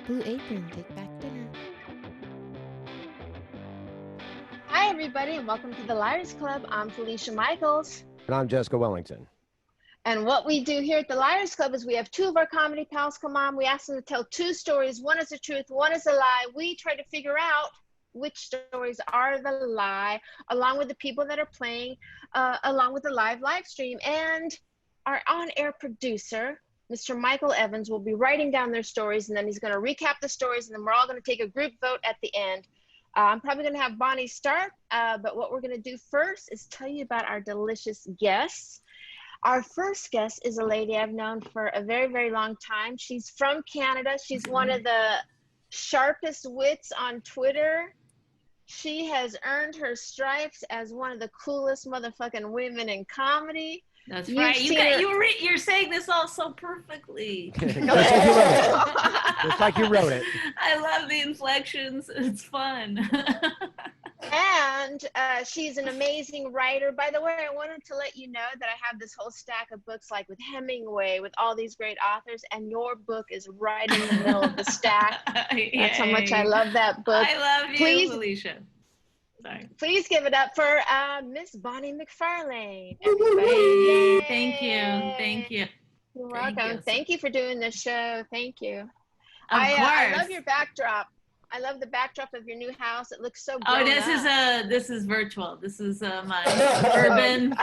Blue Apron, take back dinner. Hi, everybody, and welcome to the Liars Club. I'm Felicia Michaels. And I'm Jessica Wellington. And what we do here at the Liars Club is we have two of our comedy pals come on. We ask them to tell two stories. One is the truth, one is a lie. We try to figure out which stories are the lie, along with the people that are playing, along with the live stream. And our on-air producer, Mr. Michael Evans, will be writing down their stories, and then he's going to recap the stories, and then we're all going to take a group vote at the end. I'm probably going to have Bonnie start, but what we're going to do first is tell you about our delicious guests. Our first guest is a lady I've known for a very, very long time. She's from Canada. She's one of the sharpest wits on Twitter. She has earned her stripes as one of the coolest motherfucking women in comedy. That's right. You're saying this all so perfectly. Just like you wrote it. I love the inflections. It's fun. And she's an amazing writer. By the way, I wanted to let you know that I have this whole stack of books, like with Hemingway, with all these great authors, and your book is right in the middle of the stack. That's how much I love that book. I love you, Felicia. Sorry. Please give it up for Miss Bonnie McFarlane. Hey, thank you. You're welcome. Thank you for doing this show. Thank you. Of course. I love your backdrop. I love the backdrop of your new house. It looks so grown up. This is virtual. This is my urban.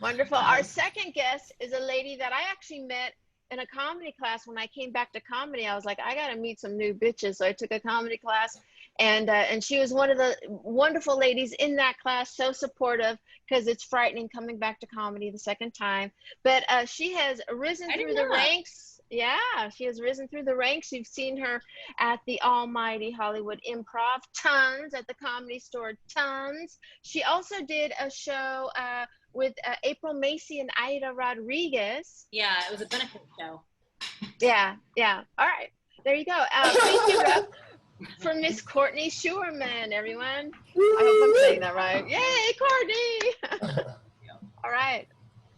Wonderful. Our second guest is a lady that I actually met in a comedy class. When I came back to comedy, I was like, I got to meet some new bitches. So I took a comedy class, and she was one of the wonderful ladies in that class, so supportive, because it's frightening coming back to comedy the second time. But she has risen through the ranks. Yeah, she has risen through the ranks. You've seen her at the almighty Hollywood Improv, tons, at the Comedy Store, tons. She also did a show with April Macy and Aida Rodriguez. Yeah, it was a benefit show. Yeah. All right, there you go. Please give it up for Miss Courtney Scheuerman, everyone. I hope I'm saying that right. Yay, Courtney! All right.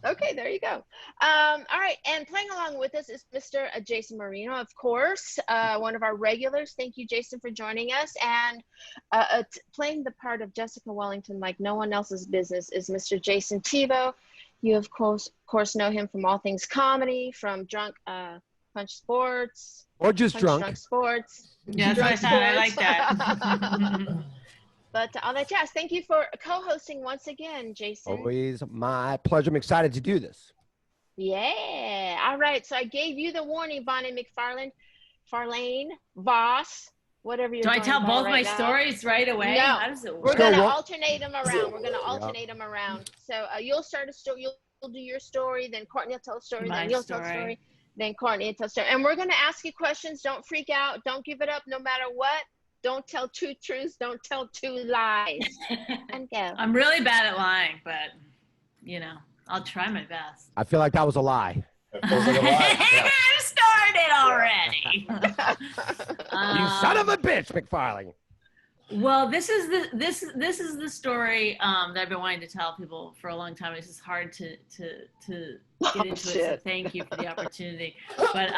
Okay, there you go. All right, and playing along with us is Mr. Jayson Marino, of course, one of our regulars. Thank you, Jayson, for joining us. And playing the part of Jessica Wellington like no one else's business is Mr. Jayson Thibault. You, of course know him from all things comedy, from Drunk Punch Sports. Or just Drunk Sports. Yes, I like that. But all that jazz. Thank you for co-hosting once again, Jayson. Always my pleasure. I'm excited to do this. Yeah. All right. So I gave you the warning, Bonnie McFarlane, Voss, whatever you're Do I tell both my now. stories right away? No. How does it work? We're going to alternate them around. So you'll start a story. You'll do your story. Then Courtney will tell a story. Then you'll tell a story. Then Courtney will tell a story. And we're going to ask you questions. Don't freak out. Don't give it up no matter what. Don't tell two truths. Don't tell two lies. And go. I'm really bad at lying, but, I'll try my best. I feel like that was a lie. That feels like a lie. Yeah. You started already. You son of a bitch, McFarlane. Well, this is the story that I've been wanting to tell people for a long time. It's just hard to get into it. So thank you for the opportunity. But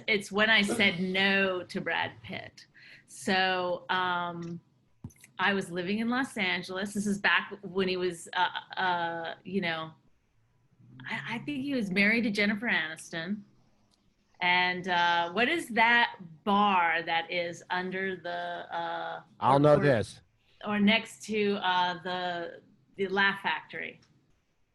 it's when I said no to Brad Pitt. So I was living in Los Angeles. This is back when he was, I think he was married to Jennifer Aniston. And what is that bar that is under the? I'll know this. Or next to the Laugh Factory.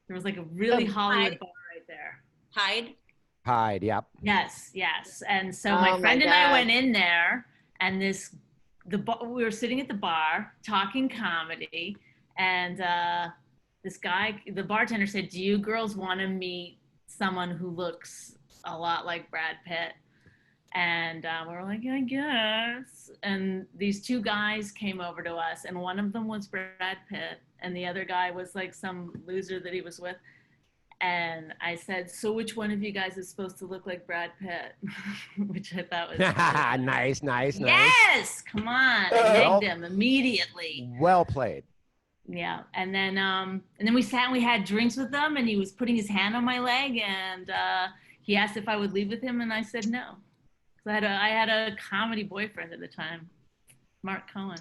There was like a really Hollywood bar right there. Hyde, yep. Yes. And so my friend and I went in there. And we were sitting at the bar talking comedy, and this guy, the bartender, said, "Do you girls want to meet someone who looks a lot like Brad Pitt?" And we were like, "I guess." And these two guys came over to us, and one of them was Brad Pitt, and the other guy was like some loser that he was with. And I said, "So which one of you guys is supposed to look like Brad Pitt?" Which I thought was nice. Yes, come on. I nagged him immediately. Well played. Yeah, and then we sat and we had drinks with them, and he was putting his hand on my leg, and he asked if I would leave with him, and I said no. So I had a comedy boyfriend at the time, Mark Cohen.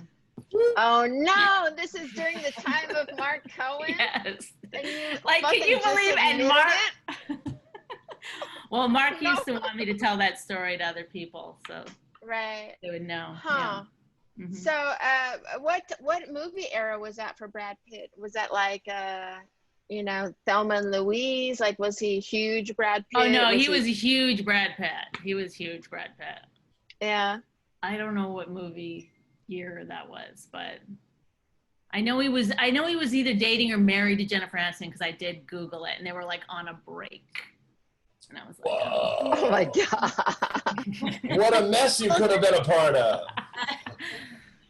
Oh no, this is during the time of Mark Cohen? Yes. And you Like, can fucking you just believe? And admitted Mark. it? Well, Mark No. used to want me to tell that story to other people, so Right. they would know. Huh. Yeah. Mhm. So, what movie era was that for Brad Pitt? Was that like, you know, Thelma and Louise? Like, was he huge Brad Pitt? Oh no, he was a huge Brad Pitt. He was huge Brad Pitt. Yeah. I don't know what movie year that was, but I know he was either dating or married to Jennifer Aniston because I did Google it, and they were like on a break. And I was like, Oh my God. What a mess you could have been a part of.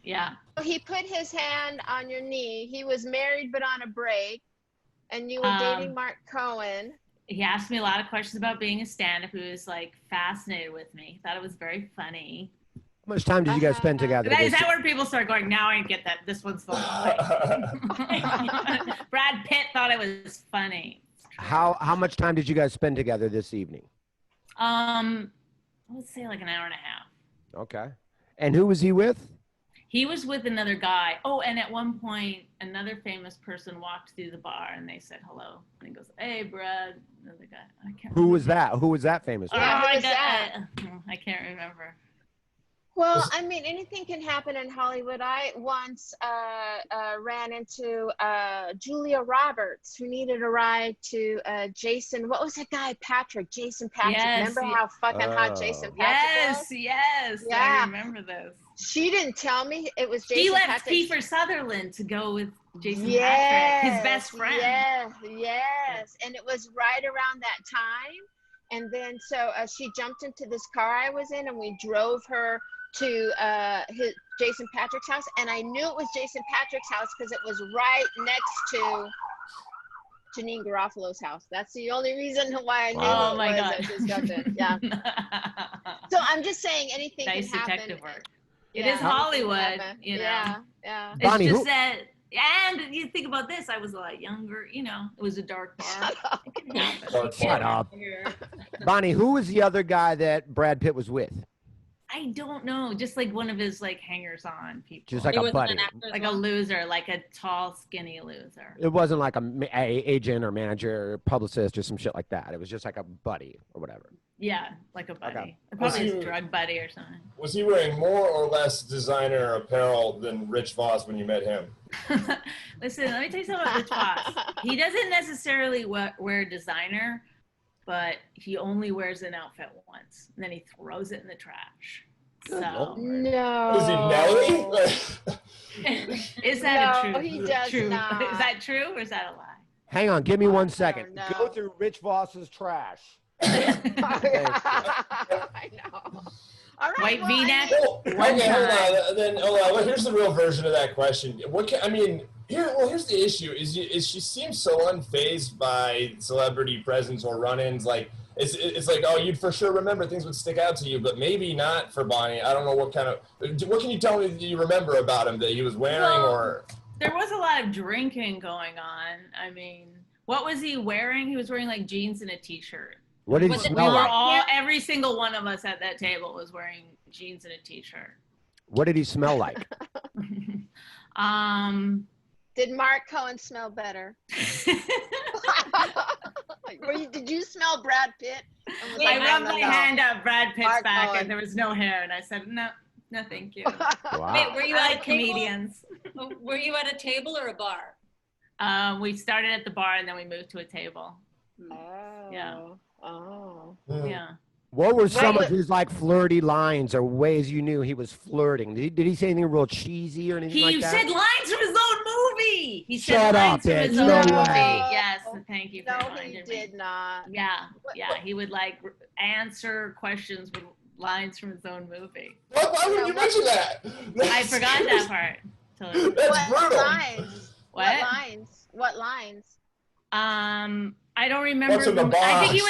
yeah. He put his hand on your knee. He was married but on a break, and you were dating Mark Cohen. He asked me a lot of questions about being a stand-up. He was like fascinated with me. Thought it was very funny. How much time did you guys spend together? Is that where people start going, now I get that this one's funny? Brad Pitt thought it was funny. How much time did you guys spend together this evening? I would say like an hour and a half. Okay. And who was he with? He was with another guy. Oh, and at one point, another famous person walked through the bar and they said hello. And he goes, "Hey, Brad." Another guy. I can't Who was that? Who was that famous? Yeah, who was I can't remember. Well, I mean, anything can happen in Hollywood. I once ran into Julia Roberts, who needed a ride to Jayson. What was that guy? Jayson Patrick. Yes, Remember how fucking hot Jayson Patrick was? Yes. Yeah. I remember this. She didn't tell me it was Jayson She left Patrick. Kiefer Sutherland to go with Jayson Patrick, his best friend. Yes. And it was right around that time. And then so she jumped into this car I was in, and we drove her to Jayson Patrick's house, and I knew it was Jayson Patrick's house because it was right next to Janine Garofalo's house. That's the only reason why I knew Oh it my was God. at this junction. Yeah. So I'm just saying anything Nice can happen. detective work. Yeah, It is anything can Hollywood, happen. you know. Yeah. It's Bonnie, just who- that, and you think about this, I was a lot younger, you know, it was a dark bar. It can happen. Shut up. Bonnie, who was the other guy that Brad Pitt was with? I don't know, just like one of his like hangers-on people. Just like He a wasn't buddy. an actor as like a well? loser, like a tall, skinny loser. It wasn't like a agent or manager or publicist or some shit like that. It was just like a buddy or whatever. Yeah, like a buddy. Okay. Probably Was his he- drug buddy or something. Was he wearing more or less designer apparel than Rich Voss when you met him? Listen, let me tell you something about Rich Voss. He doesn't necessarily wear designer, but he only wears an outfit once, and then he throws it in the trash. Good So, Lord. No. Was he Nelly? is that No, a true? he does true? not. Is that true or is that a lie? Hang on, give me 1 second. no. Go through Rich Voss's trash. I know. All right. White well, I V-neck? mean- Well, okay, hold on. Then hold on. Well, here's the real version of that question. Here's the issue: is she seems so unfazed by celebrity presence or run-ins. Like it's like, oh, you'd for sure remember, things would stick out to you, but maybe not for Bonnie. I don't know what can you tell me that you remember about him that he was wearing Well, or? There was a lot of drinking going on. I mean, what was he wearing? He was wearing like jeans and a t-shirt. What did he Was it- smell We were like? all, every single one of us at that table was wearing jeans and a t-shirt. What did he smell like? Did Mark Cohen smell better? Did you smell Brad Pitt? And was I like, rubbed no, my no. hand up Brad Pitt's Mark back Cohen. and there was no hair, and I said, no, thank you. Wow. Wait, were you I at like a table? comedians. Were you at a table or a bar? We started at the bar and then we moved to a table. Oh. Yeah. Oh. Yeah. What were some Wait, of his like flirty lines or ways you knew he was flirting? Did he say anything real cheesy or anything He like that? said lines from his own movie. He said Shut lines up, from bitch. his No own movie. way. Yes, thank you for No, reminding he me. did not. Yeah, he would like answer questions with lines from his own movie. Why would you mention that? I forgot that part. Totally. That's What brutal. lines? What? What lines? I don't remember. What's in the I think box? it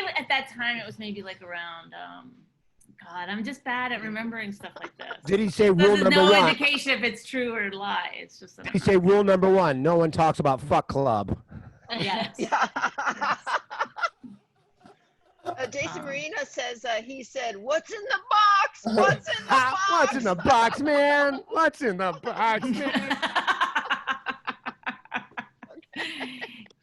was at that time. It was maybe like around. God, I'm just bad at remembering stuff like this. Did he say So rule there's number no one? indication if it's true or lie. It's just. Did he say rule number one? No one talks about fuck club. Yes. Jason Marino says he said, "What's in the box? What's in the box? What's in the box, man? What's in the box, man?"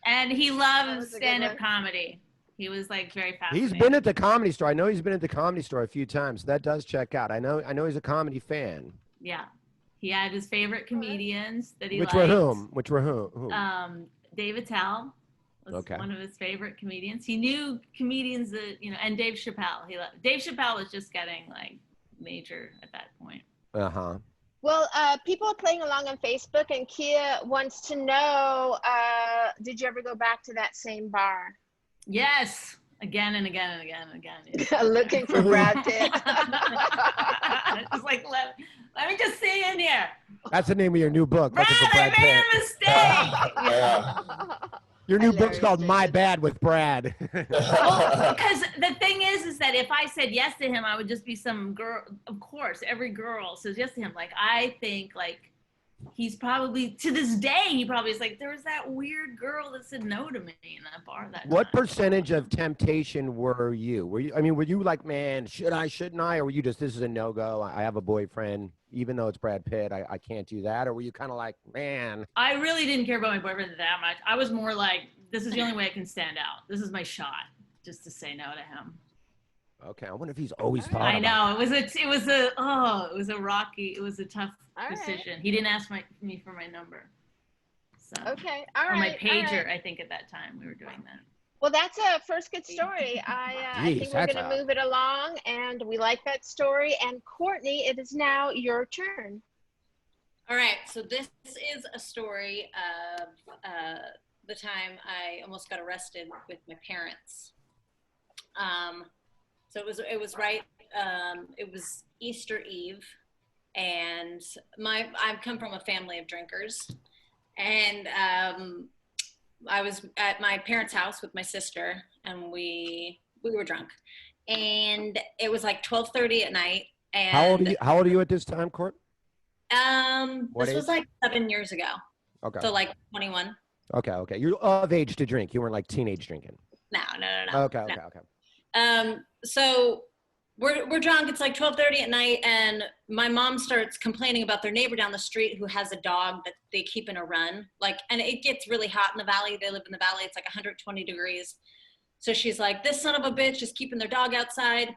And he That loves was a good stand-up one. comedy. He was like very fascinated. He's been at the Comedy Store. I know he's been at the Comedy Store a few times. So that does check out. I know he's a comedy fan. Yeah. He had his favorite comedians that he Which liked. were whom? Which were who? Dave Attell was Okay. one of his favorite comedians. He knew comedians that, and Dave Chappelle. Dave Chappelle was just getting like major at that point. Uh-huh. Well, people are playing along on Facebook, and Kia wants to know, did you ever go back to that same bar? Yes. Again and again and again and again. Looking for Brad Pitt. It's like, let me just see in here. That's the name of your new book. Brad, Looking for I Brad made Pitt. a mistake. Yeah. Your new book's Hilarious, called My Jason. Bad with Brad. Well, because the thing is that if I said yes to him, I would just be some girl. Of course, every girl says yes to him. Like, I think, like, he's probably, to this day, he probably is like, there was that weird girl that said no to me in that bar that What time. percentage of temptation were you? Were you like, man, should I, shouldn't I? Or were you just, this is a no-go, I have a boyfriend, even though it's Brad Pitt, I can't do that? Or were you kind of like, man? I really didn't care about my boyfriend that much. I was more like, this is the only way I can stand out. This is my shot, just to say no to him. Okay, I wonder if he's always thought I about know, it was a tough All right. decision. He didn't ask me for my number. So. Okay, all Or right. my all pager, right. I think at that time we were doing that. Well, that's a first good story. I Jeez, think we're that's going to move it along, and we like that story. And Courtney, it is now your turn. All right, so this is a story of the time I almost got arrested with my parents. So it was right. It was Easter Eve, and I've come from a family of drinkers, and I was at my parents' house with my sister, and we were drunk, and it was like 12:30 at night. And How old are you at this time, Court? What this was age? like 7 years ago, Okay. so like 21. Okay. You're of age to drink. You weren't like teenage drinking. No. Okay. So we're drunk. It's like 12:30 at night, and my mom starts complaining about their neighbor down the street who has a dog that they keep in a run. And it gets really hot in the valley. They live in the valley. It's like 120 degrees. So she's like, this son of a bitch is keeping their dog outside.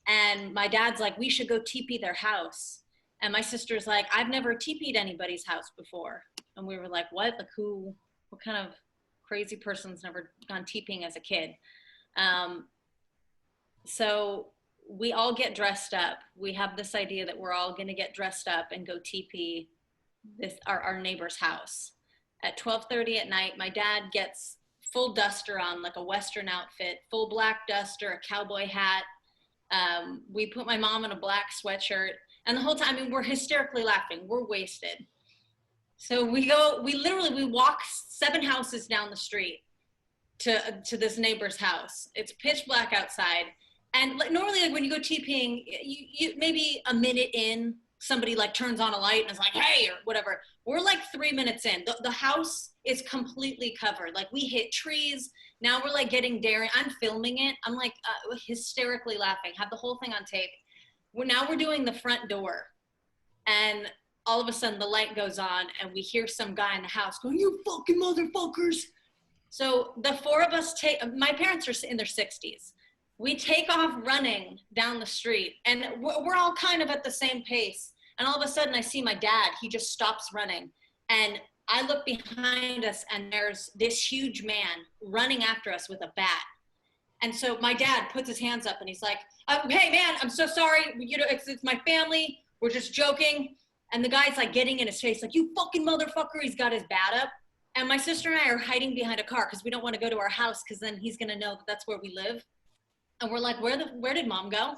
And my dad's like, we should go TP their house. And my sister's like, I've never TP'd anybody's house before. And we were like, what? Like what kind of crazy person's never gone TPing as a kid? So we all get dressed up. We have this idea that we're all going to get dressed up and go TP our neighbor's house. At 12:30 at night, my dad gets full duster on, like a Western outfit, full black duster, a cowboy hat. We put my mom in a black sweatshirt, and the whole time, I mean, we're hysterically laughing. We're wasted. So we walk 7 houses down the street to this neighbor's house. It's pitch black outside. And normally, like, when you go TPing, you maybe a minute in, somebody like turns on a light and is like, hey, or whatever. We're like 3 minutes in. The house is completely covered. Like, we hit trees. Now we're like getting daring. I'm filming it. I'm like hysterically laughing. Have the whole thing on tape. We're doing the front door. And all of a sudden the light goes on and we hear some guy in the house going, you fucking motherfuckers. So the 4 of us my parents are in their 60s. We take off running down the street, and we're all kind of at the same pace. And all of a sudden I see my dad, he just stops running. And I look behind us, and there's this huge man running after us with a bat. And so my dad puts his hands up and he's like, hey man, I'm so sorry. It's my family. We're just joking. And the guy's like getting in his face, like, you fucking motherfucker. He's got his bat up. And my sister and I are hiding behind a car because we don't want to go to our house, because then he's going to know that that's where we live. And we're like, where did mom go?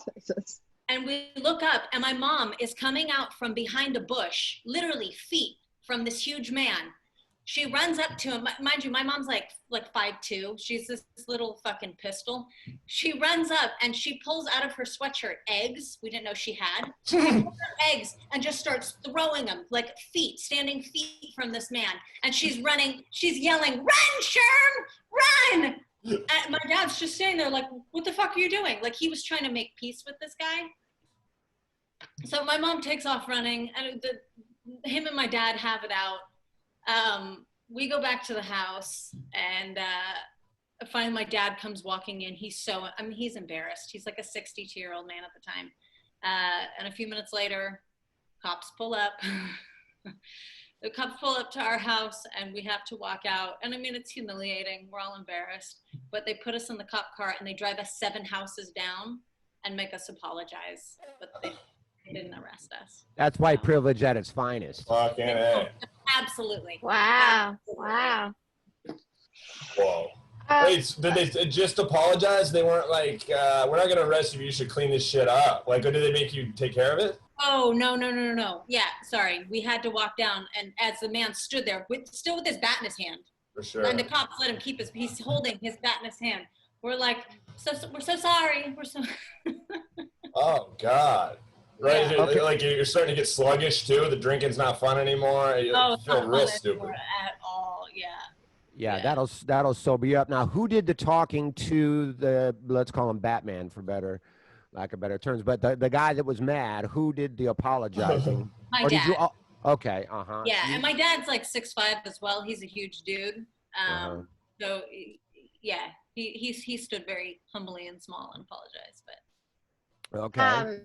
And we look up, and my mom is coming out from behind a bush, literally feet from this huge man. She runs up to him. Mind you, my mom's like 5'2". She's this little fucking pistol. She runs up and she pulls out of her sweatshirt eggs. We didn't know she had. She pulls out eggs and just starts throwing them like standing feet from this man. And she's running. She's yelling, run, Sherm, run. And my dad's just standing there like, what the fuck are you doing? Like, he was trying to make peace with this guy. So my mom takes off running, and him and my dad have it out. We go back to the house, and finally my dad comes walking in. He's embarrassed. He's like a 62-year-old man at the time. And a few minutes later, cops pull up. The cops pull up to our house, and we have to walk out. And I mean, it's humiliating. We're all embarrassed. But they put us in the cop car, and they drive us 7 houses down and make us apologize. But they didn't arrest us. That's white privilege at its finest. Fucking A. Absolutely. Wow. Absolutely. Wow. Whoa. Wait, did they just apologize? They weren't like, we're not going to arrest you, you should clean this shit up. Like, or did they make you take care of it? Oh, no. Yeah, sorry. We had to walk down, and as the man stood there, still with his bat in his hand. For sure. And the cops let him keep he's holding his bat in his hand. We're like, we're so sorry. We're so. Oh, God. Right? Yeah. Okay. Like, you're starting to get sluggish, too? The drinking's not fun anymore? You Oh, it's feel not real fun stupid. anymore at all, yeah. Yeah, Yeah. that'll sober you up. Now, who did the talking to the, let's call him Batman for lack of better terms, but the guy that was mad, who did the apologizing? My Or did dad. you? Okay, uh-huh. Yeah, and my dad's like 6'5" as well. He's a huge dude. So yeah, he stood very humbly and small and apologized. But Okay.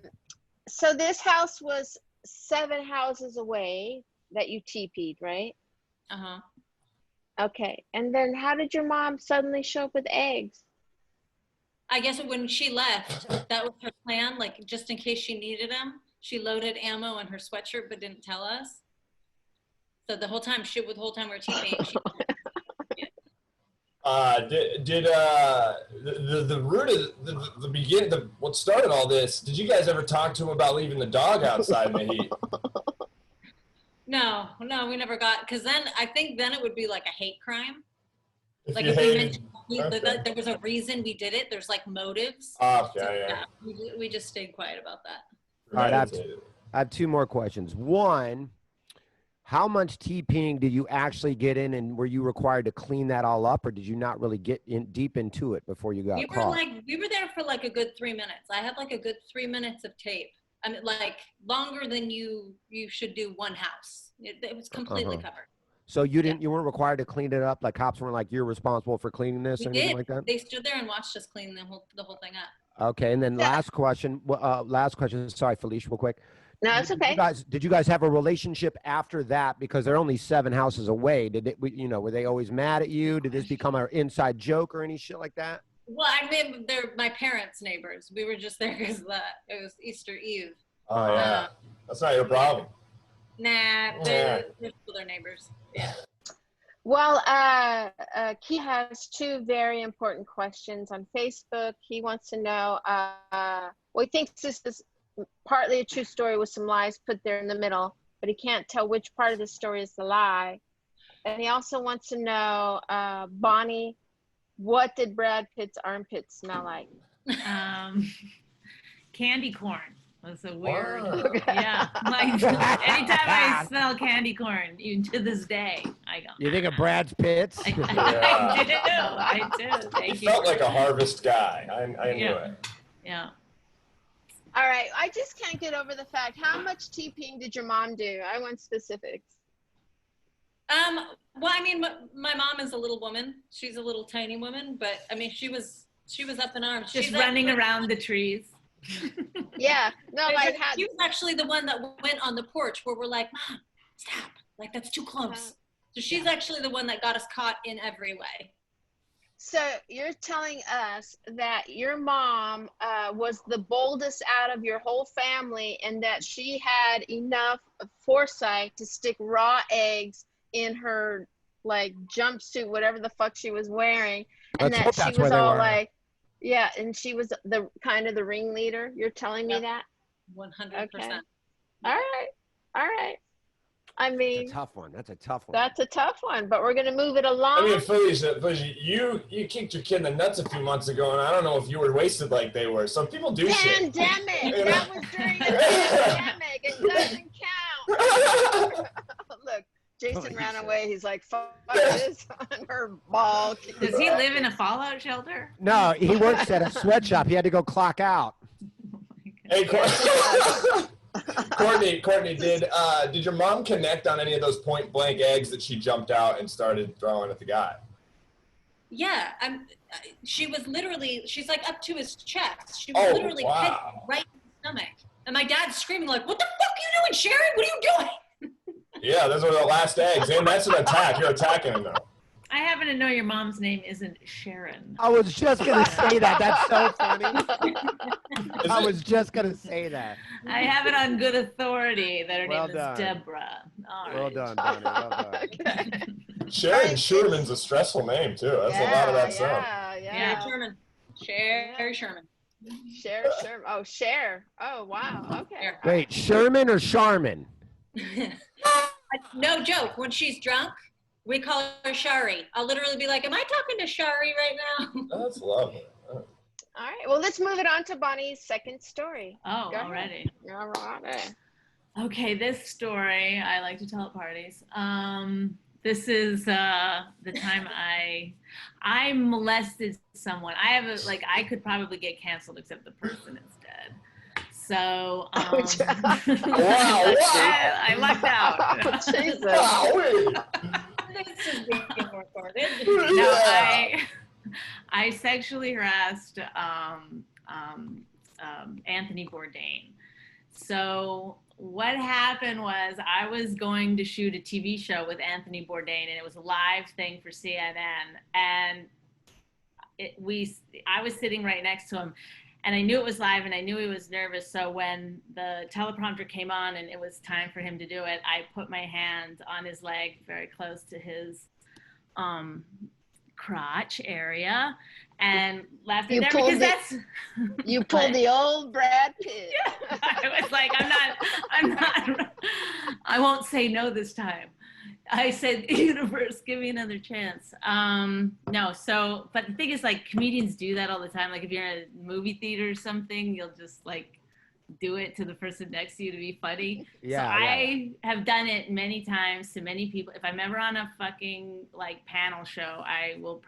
So this house was 7 houses away that you TP'd, right? Okay. And then how did your mom suddenly show up with eggs? I guess when she left, that was her plan. Like, just in case she needed them, she loaded ammo in her sweatshirt but didn't tell us. So the whole time we were TPing, she Did the root of the beginning, what started all this, did you guys ever talk to him about leaving the dog outside in the heat? No, we never got, because then I think it would be like a hate crime. Like you if we hated- mentioned that there was a reason we did it, there's like motives. Okay, So, yeah. we just stayed quiet about that. All right, I have 2 more questions. One, how much TPing did you actually get in, and were you required to clean that all up, or did you not really get deep into it before you got caught? We were there for like a good 3 minutes. I had like a good 3 minutes of tape. I mean, like longer than you should do one house. It was completely covered. So you weren't required to clean it up? Like cops weren't like, you're responsible for cleaning this or anything like that? They stood there and watched us clean the whole thing up. Okay, and then last question. Sorry, Felicia, real quick. No, it's okay. Did you guys have a relationship after that? Because they're only 7 houses away. Were they always mad at you? Did this become an inside joke or any shit like that? Well, I mean, they're my parents' neighbors. We were just there because it was Easter Eve. Oh, yeah. That's not your problem. Nah, they're still their neighbors. Yeah. Well, Keith has 2 very important questions on Facebook. He wants to know, he thinks this is partly a true story with some lies put there in the middle, but he can't tell which part of the story is the lie. And he also wants to know, Bonnie, what did Brad Pitt's armpits smell like? Candy corn. Was a weird, Wow. yeah. Like anytime I smell candy corn, even to this day, I go. You think of Brad Pitt? I do. Thank He you. felt like a harvest guy. I knew it. Yeah. All right, I just can't get over the fact, how much TPing did your mom do? I want specifics. Well, I mean, my mom is a little woman. She's a little tiny woman, but I mean, she was up in arms. Just running around the trees. Yeah, no, she was actually the one that went on the porch where we're like, Mom, stop, like that's too close. So she's actually the one that got us caught in every way. So you're telling us that your mom was the boldest out of your whole family, and that she had enough foresight to stick raw eggs in her like jumpsuit, whatever the fuck she was wearing, and that she was all like, yeah, and she was the kind of the ringleader. You're telling me that? 100%. Okay. All right. I mean, That's a tough one. That's a tough one. That's a tough one, but we're gonna move it along. I mean, Felicia, you kicked your kid in the nuts a few months ago, and I don't know if you were wasted like they were. Some people do shit. Pandemic. That was during the pandemic. It doesn't count. Look, Jayson ran away. away. He's like, fuck this on her ball. Does he live in a fallout shelter? No, he works at a sweatshop. He had to go clock out. Hey, Courtney, did your mom connect on any of those point blank eggs that she jumped out and started throwing at the guy? Yeah, she was literally, she's like up to his chest. She was literally hit right in the stomach. And my dad's screaming like, what the fuck are you doing, Sharon? What are you doing? Yeah, those are the last eggs. And that's an attack. You're attacking him now. I happen to know your mom's name isn't Sharon. I was just going to say that. That's so funny. I was just going to say that. I have it on good authority that her Well name done. is Deborah. All right. Well done, Bonnie. Well done. Okay. Sharon Scheuerman's a stressful name, too. That's a lot of that sound. Yeah. Sherman. Sherry Sherman. Cher. Oh, Cher. Oh, wow. Okay. Wait, Sherman or Charmin? No joke. When she's drunk, we call her Shari. I'll literally be like, am I talking to Shari right now? That's lovely. All right. Well, let's move it on to Bonnie's second story. Oh, Go ahead. already. All right. Okay, this story I like to tell at parties. This is the time I molested someone. I could probably get canceled except the person is dead. So Wow. I lucked out. Jesus. This is being recorded. No, I sexually harassed Anthony Bourdain. So what happened was I was going to shoot a TV show with Anthony Bourdain, and it was a live thing for CNN. And I was sitting right next to him, and I knew it was live, and I knew he was nervous. So when the teleprompter came on and it was time for him to do it, I put my hand on his leg, very close to his crotch area, and laughed at that because that's you pulled the old Brad Pitt. Yeah. I was like, I'm not I won't say no this time. I said, universe, give me another chance. No, so, but the thing is, like, comedians do that all the time. Like, if you're in a movie theater or something, you'll just like do it to the person next to you to be funny. Yeah, so I have done it many times to many people. If I'm ever on a fucking like panel show, I will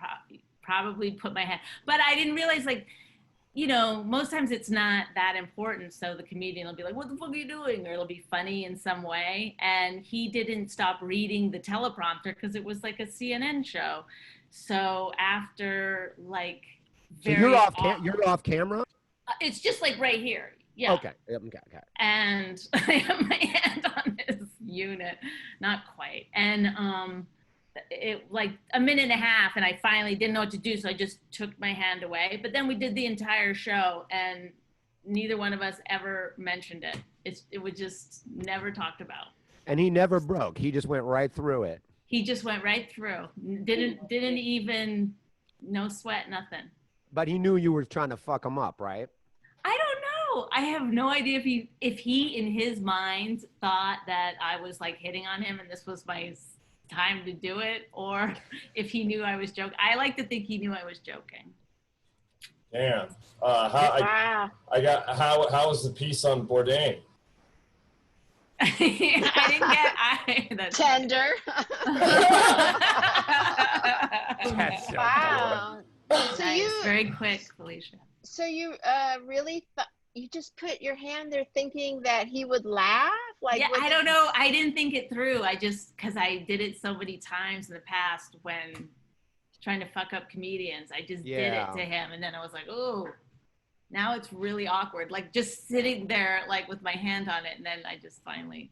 probably put my hand, but I didn't realize, like, you know, most times it's not that important. So the comedian will be like, what the fuck are you doing? Or it'll be funny in some way. And he didn't stop reading the teleprompter because it was like a CNN show. So after like, So you're off camera? It's just like right here. Yeah. Okay. And I have my hand on his unit, not quite. And it like a minute and a half, and I finally didn't know what to do, so I just took my hand away. But then we did the entire show, and neither one of us ever mentioned it. It was just never talked about. And he never broke. He just went right through it. He just went right through. Didn't even, no sweat, nothing. But he knew you were trying to fuck him up, right? I don't know. I have no idea if he in his mind thought that I was like hitting on him and this was my time to do it, or if he knew I was joking. I like to think he knew I was joking. Damn. How was the piece on Bourdain? I didn't get tender. That's so Wow. So nice. you Very quick, Felicia. So you really you just put your hand there thinking that he would laugh? Like, yeah, I don't know. I didn't think it through. I just, because I did it so many times in the past when trying to fuck up comedians, I just did it to him. And then I was like, oh, now it's really awkward. Like just sitting there like with my hand on it. And then I just finally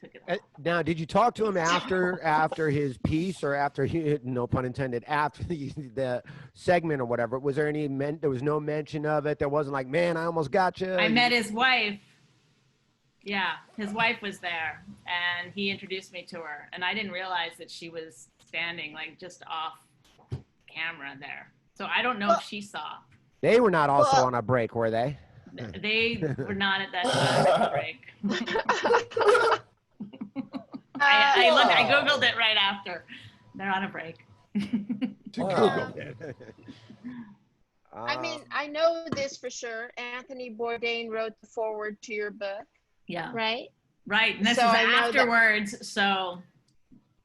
took it off. Now, did you talk to him after his piece, or after he, no pun intended, after the segment or whatever? Was there there was no mention of it? There wasn't like, man, I almost got you. I met his wife. Yeah, his wife was there, and he introduced me to her, and I didn't realize that she was standing like just off camera there. So I don't know if she saw. They were not also on a break, were they? They were not at that time break. I Googled it right after. They're on a break. Googled it. I mean, I know this for sure. Anthony Bourdain wrote the foreword to your book. Yeah. Right? Right. And this is afterwards. So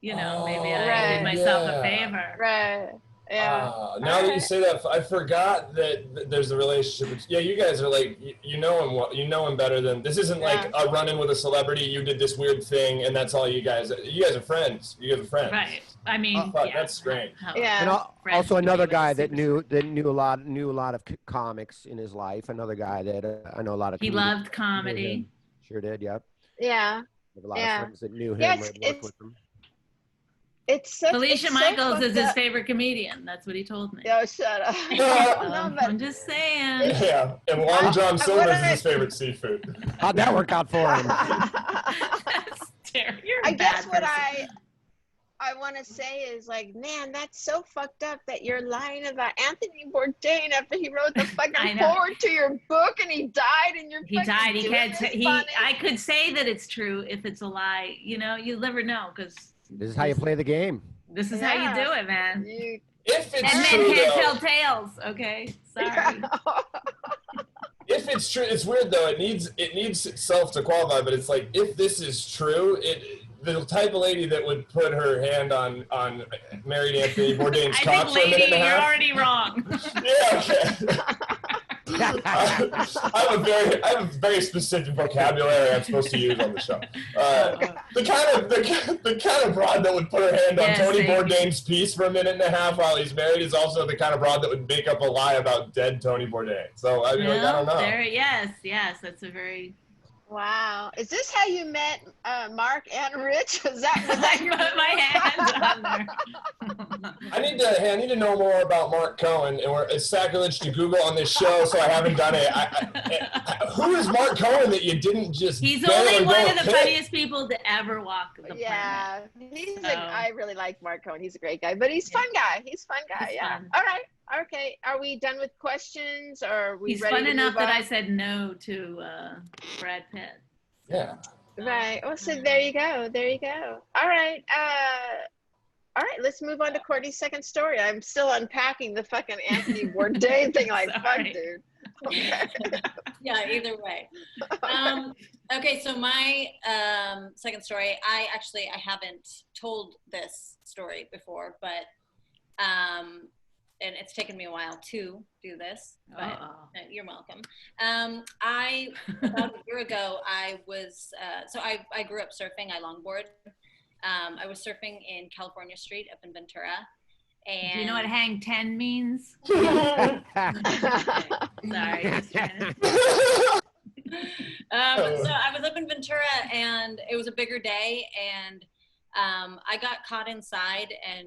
you know, maybe I did myself a favor. Right. Yeah. Now that you say that, I forgot that there's a relationship. Yeah, you guys are like, you know him. You know him better than this. Isn't like a run-in with a celebrity. You did this weird thing, and that's all you guys. You guys are friends. You guys are friends. Right. I mean, that's strange. Yeah. And also another guy that knew a lot of comics in his life. Another guy that I know a lot of. He loved comedy. Sure did. Yep. Yeah. I have a lot of friends that knew him. Yeah, worked with him. Felicia Michaels is his favorite comedian. That's what he told me. Oh, shut up. I'm just saying. Yeah, and Long John Silver's is his favorite seafood. How'd that work out for him? That's terrible. I guess what I want to say is like, man, that's so fucked up that you're lying about Anthony Bourdain after he wrote the fucking forward to your book and he died and you're he died. I could say that it's true if it's a lie. You know, you never know because. This is how you play the game. This is how you do it, man. If it's and true, men can't tell tales. Okay, sorry. If it's true, it's weird though. It needs itself to qualify, but it's like if this is true, the type of lady that would put her hand on married Anthony Bourdain's cock for a minute and a half. You're already wrong. Yeah. Okay. I have a very specific vocabulary I'm supposed to use on the show. The kind of broad that would put her hand on Tony Bourdain's piece for a minute and a half while he's married is also the kind of broad that would make up a lie about dead Tony Bourdain. So I mean, I don't know. Yes, that's a very. Wow. Is this how you met Mark and Rich? Was that I put my hand on there. I need to know more about Mark Cohen. It's sacrilege to Google on this show, so I haven't done it. Who is Mark Cohen that you didn't just? He's only one of the funniest people to ever walk the planet. I really like Mark Cohen. He's a great guy, but he's a fun guy. He's fun. All right. Okay, are we done with questions, or are we He's ready fun to enough move that on? I said no to Brad Pitt. Yeah. Right. Well, so there you go. All right. Let's move on to Courtney's second story. I'm still unpacking the fucking Anthony Bourdain thing. Like, fuck, dude. Okay. Yeah. Either way. Okay. So my second story. I haven't told this story before, but and it's taken me a while to do this, but you're welcome. About a year ago, I was, I grew up surfing, I longboard. I was surfing in California Street up in Ventura. And do you know what hang 10 means? Sorry. Just trying to... So I was up in Ventura and it was a bigger day and I got caught inside and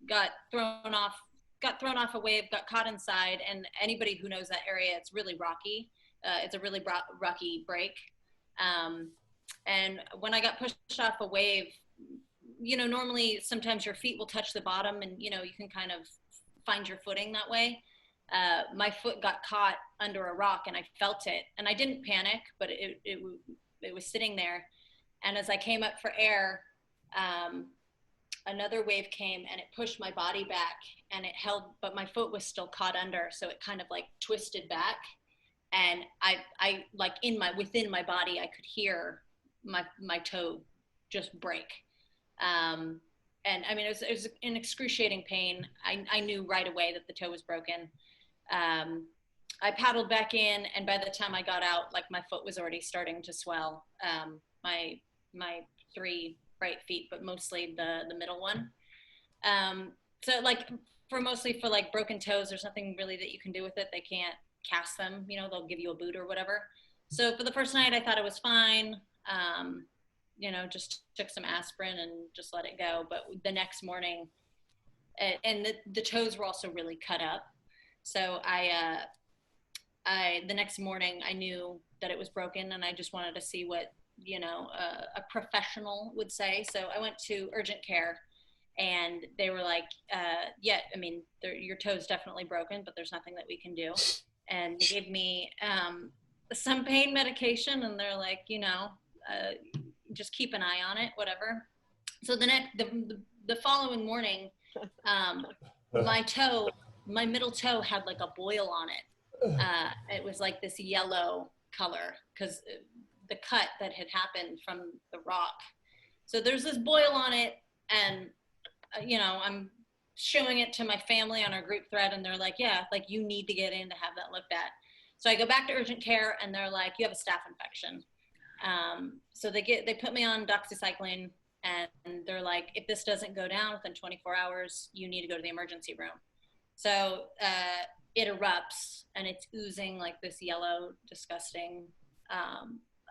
got thrown off a wave, got caught inside, and anybody who knows that area, it's really rocky. It's a really rocky break. And when I got pushed off a wave, you know, normally sometimes your feet will touch the bottom and, you know, you can kind of find your footing that way. My foot got caught under a rock and I felt it, and I didn't panic, but it was sitting there. And as I came up for air, another wave came and it pushed my body back and it held, but my foot was still caught under. So it kind of like twisted back, and I like within my body, I could hear my toe just break. And I mean, it was an excruciating pain. I knew right away that the toe was broken. I paddled back in, and by the time I got out, like my foot was already starting to swell. My 3 right feet, but mostly the middle one. So like mostly for like broken toes, there's nothing really that you can do with it. They can't cast them, you know, they'll give you a boot or whatever. So for the first night, I thought it was fine. You know, just took some aspirin and just let it go. But the next morning, and the toes were also really cut up. So the next morning I knew that it was broken, and I just wanted to see what, you know, a professional would say. So I went to urgent care, and they were like, yeah, I mean, your toe's definitely broken, but there's nothing that we can do. And they gave me some pain medication, and they're like, you know, just keep an eye on it, whatever. So the following morning, my middle toe had like a boil on it. It was like this yellow color because the cut that had happened from the rock So there's this boil on it, and you know, I'm showing it to my family on our group thread, and they're like, yeah, like you need to get in to have that looked at. So I go back to urgent care, and they're like, you have a staph infection. So they put me on doxycycline, and they're like, if this doesn't go down within 24 hours, you need to go to the emergency room. So it erupts, and it's oozing like this yellow, disgusting,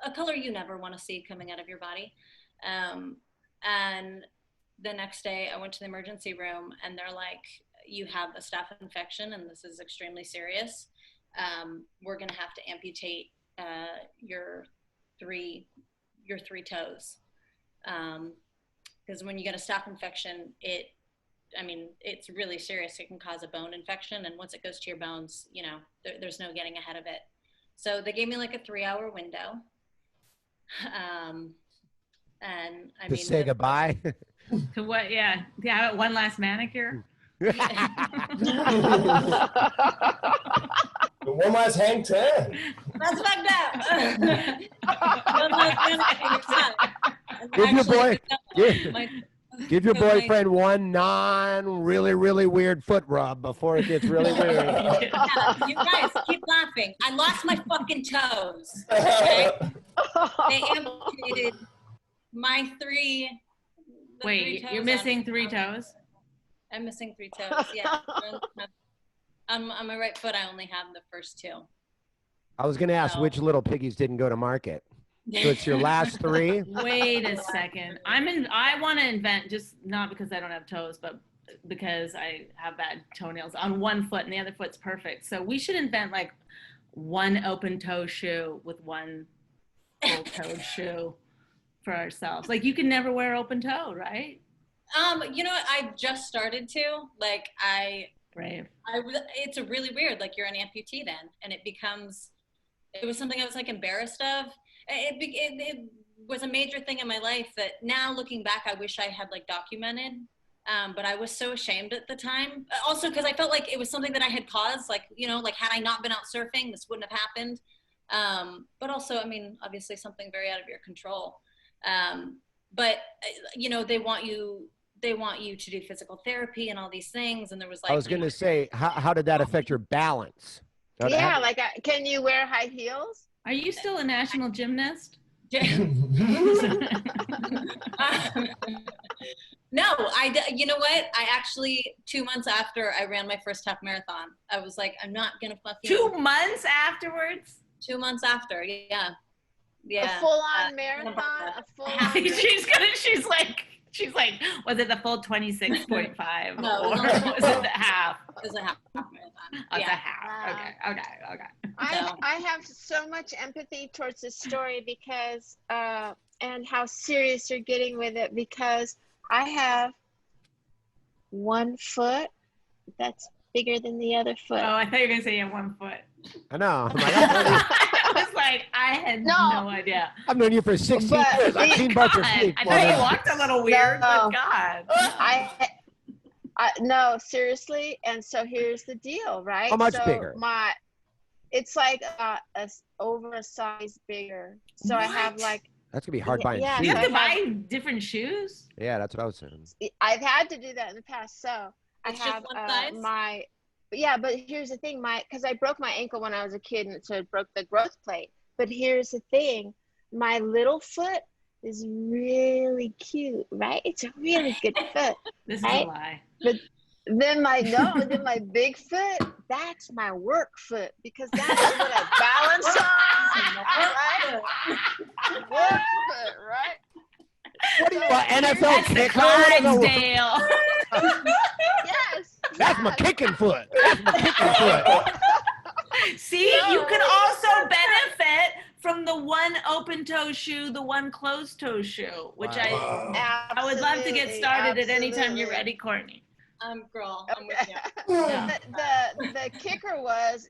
a color you never want to see coming out of your body. And the next day I went to the emergency room, and they're like, you have a staph infection, and this is extremely serious. We're going to have to amputate your three toes. Because when you get a staph infection, it's really serious. It can cause a bone infection, and once it goes to your bones, you know, there's no getting ahead of it. So they gave me like a 3-hour window. And I mean, say goodbye. To what? Yeah. Yeah. One last manicure. One last hang 10. That's fucked up. One last Give your boyfriend one really weird foot rub before it gets really weird. Yeah, you guys keep laughing. I lost my fucking toes. Okay? They amputated my three. Wait, you're missing 3 toes? I'm missing 3 toes. Yeah. On my right foot, I only have the first 2. I was going to ask which little piggies didn't go to market. So it's your last 3? Wait a second. I want to invent, just not because I don't have toes, but because I have bad toenails on one foot and the other foot's perfect. So we should invent like one open toe shoe with one full toed shoe for ourselves. Like you can never wear open toe, right? You know what? I just started to. Like Brave. It's a really weird, like you're an amputee then, and it was something I was like embarrassed of. It was a major thing in my life that now looking back, I wish I had like documented. But I was so ashamed at the time. Also, because I felt like it was something that I had caused. Like, you know, like had I not been out surfing, this wouldn't have happened. But also, I mean, obviously something very out of your control. But you know, they want you to do physical therapy and all these things. And there was like, I was going to say, how did that affect your balance? Yeah, like, can you wear high heels? Are you still a national gymnast? No, you know what? I actually, 2 months after I ran my first half marathon, I was like, I'm not going to fucking. 2 months afterwards? 2 months after, yeah. A full-on marathon? A full-on She's like, was it the full 26.5? No, or was it the half? It was a half marathon. Oh, it's a half. Okay. I have so much empathy towards this story because, and how serious you're getting with it, because I have one foot that's bigger than the other foot. Oh, I thought you were going to say you have 1 foot. I know. I was like, I had no idea. I've known you for 16 years. I've seen both your feet. I thought you walked a little weird, No. but God. No, seriously. And so here's the deal, right? How much bigger? It's like over a size bigger. So What? I have like. That's going to be hard buying Yeah, shoes. You have to buy different shoes? Yeah, that's what I was saying. I've had to do that in the past. So It's I have just one size? but here's the thing, because I broke my ankle when I was a kid, and so it broke the growth plate. But here's the thing, my little foot is really cute, right? It's a really good foot. This right? is a lie. But then my big foot, that's my work foot, because that's what I balance on, right? Work foot, right? What are you, NFL That's the kicker? Clydesdale. Yes. That's my kicking foot. That's my kicking foot. See, you can also benefit from the one open toe shoe, the one closed toe shoe, which I would love to get started at any time you're ready, Courtney. Girl, I'm with you. Yeah. The kicker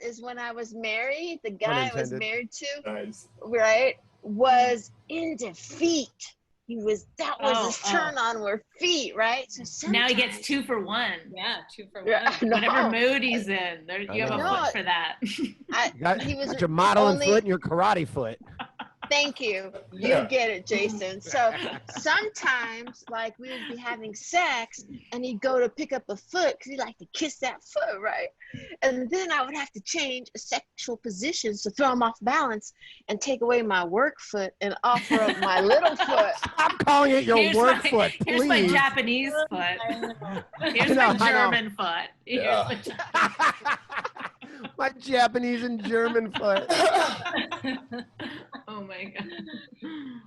is when I was married, the guy I was married to, Nice. right, was in defeat. That was his turn on were feet, right? So Now he gets 2 for 1. Yeah, 2 for 1. Whatever mood he's in, you have a know. foot for that. You got he was your modeling only- foot and your karate foot. Thank you. You Yeah. get it, Jayson. So sometimes, like, we would be having sex, and he'd go to pick up a foot because he liked to kiss that foot, right? And then I would have to change sexual positions to throw him off balance and take away my work foot and offer up my little foot. Stop calling it your work foot, please. Here's my Japanese foot. Here's my German foot. Yeah. My Japanese and German foot. Oh my God.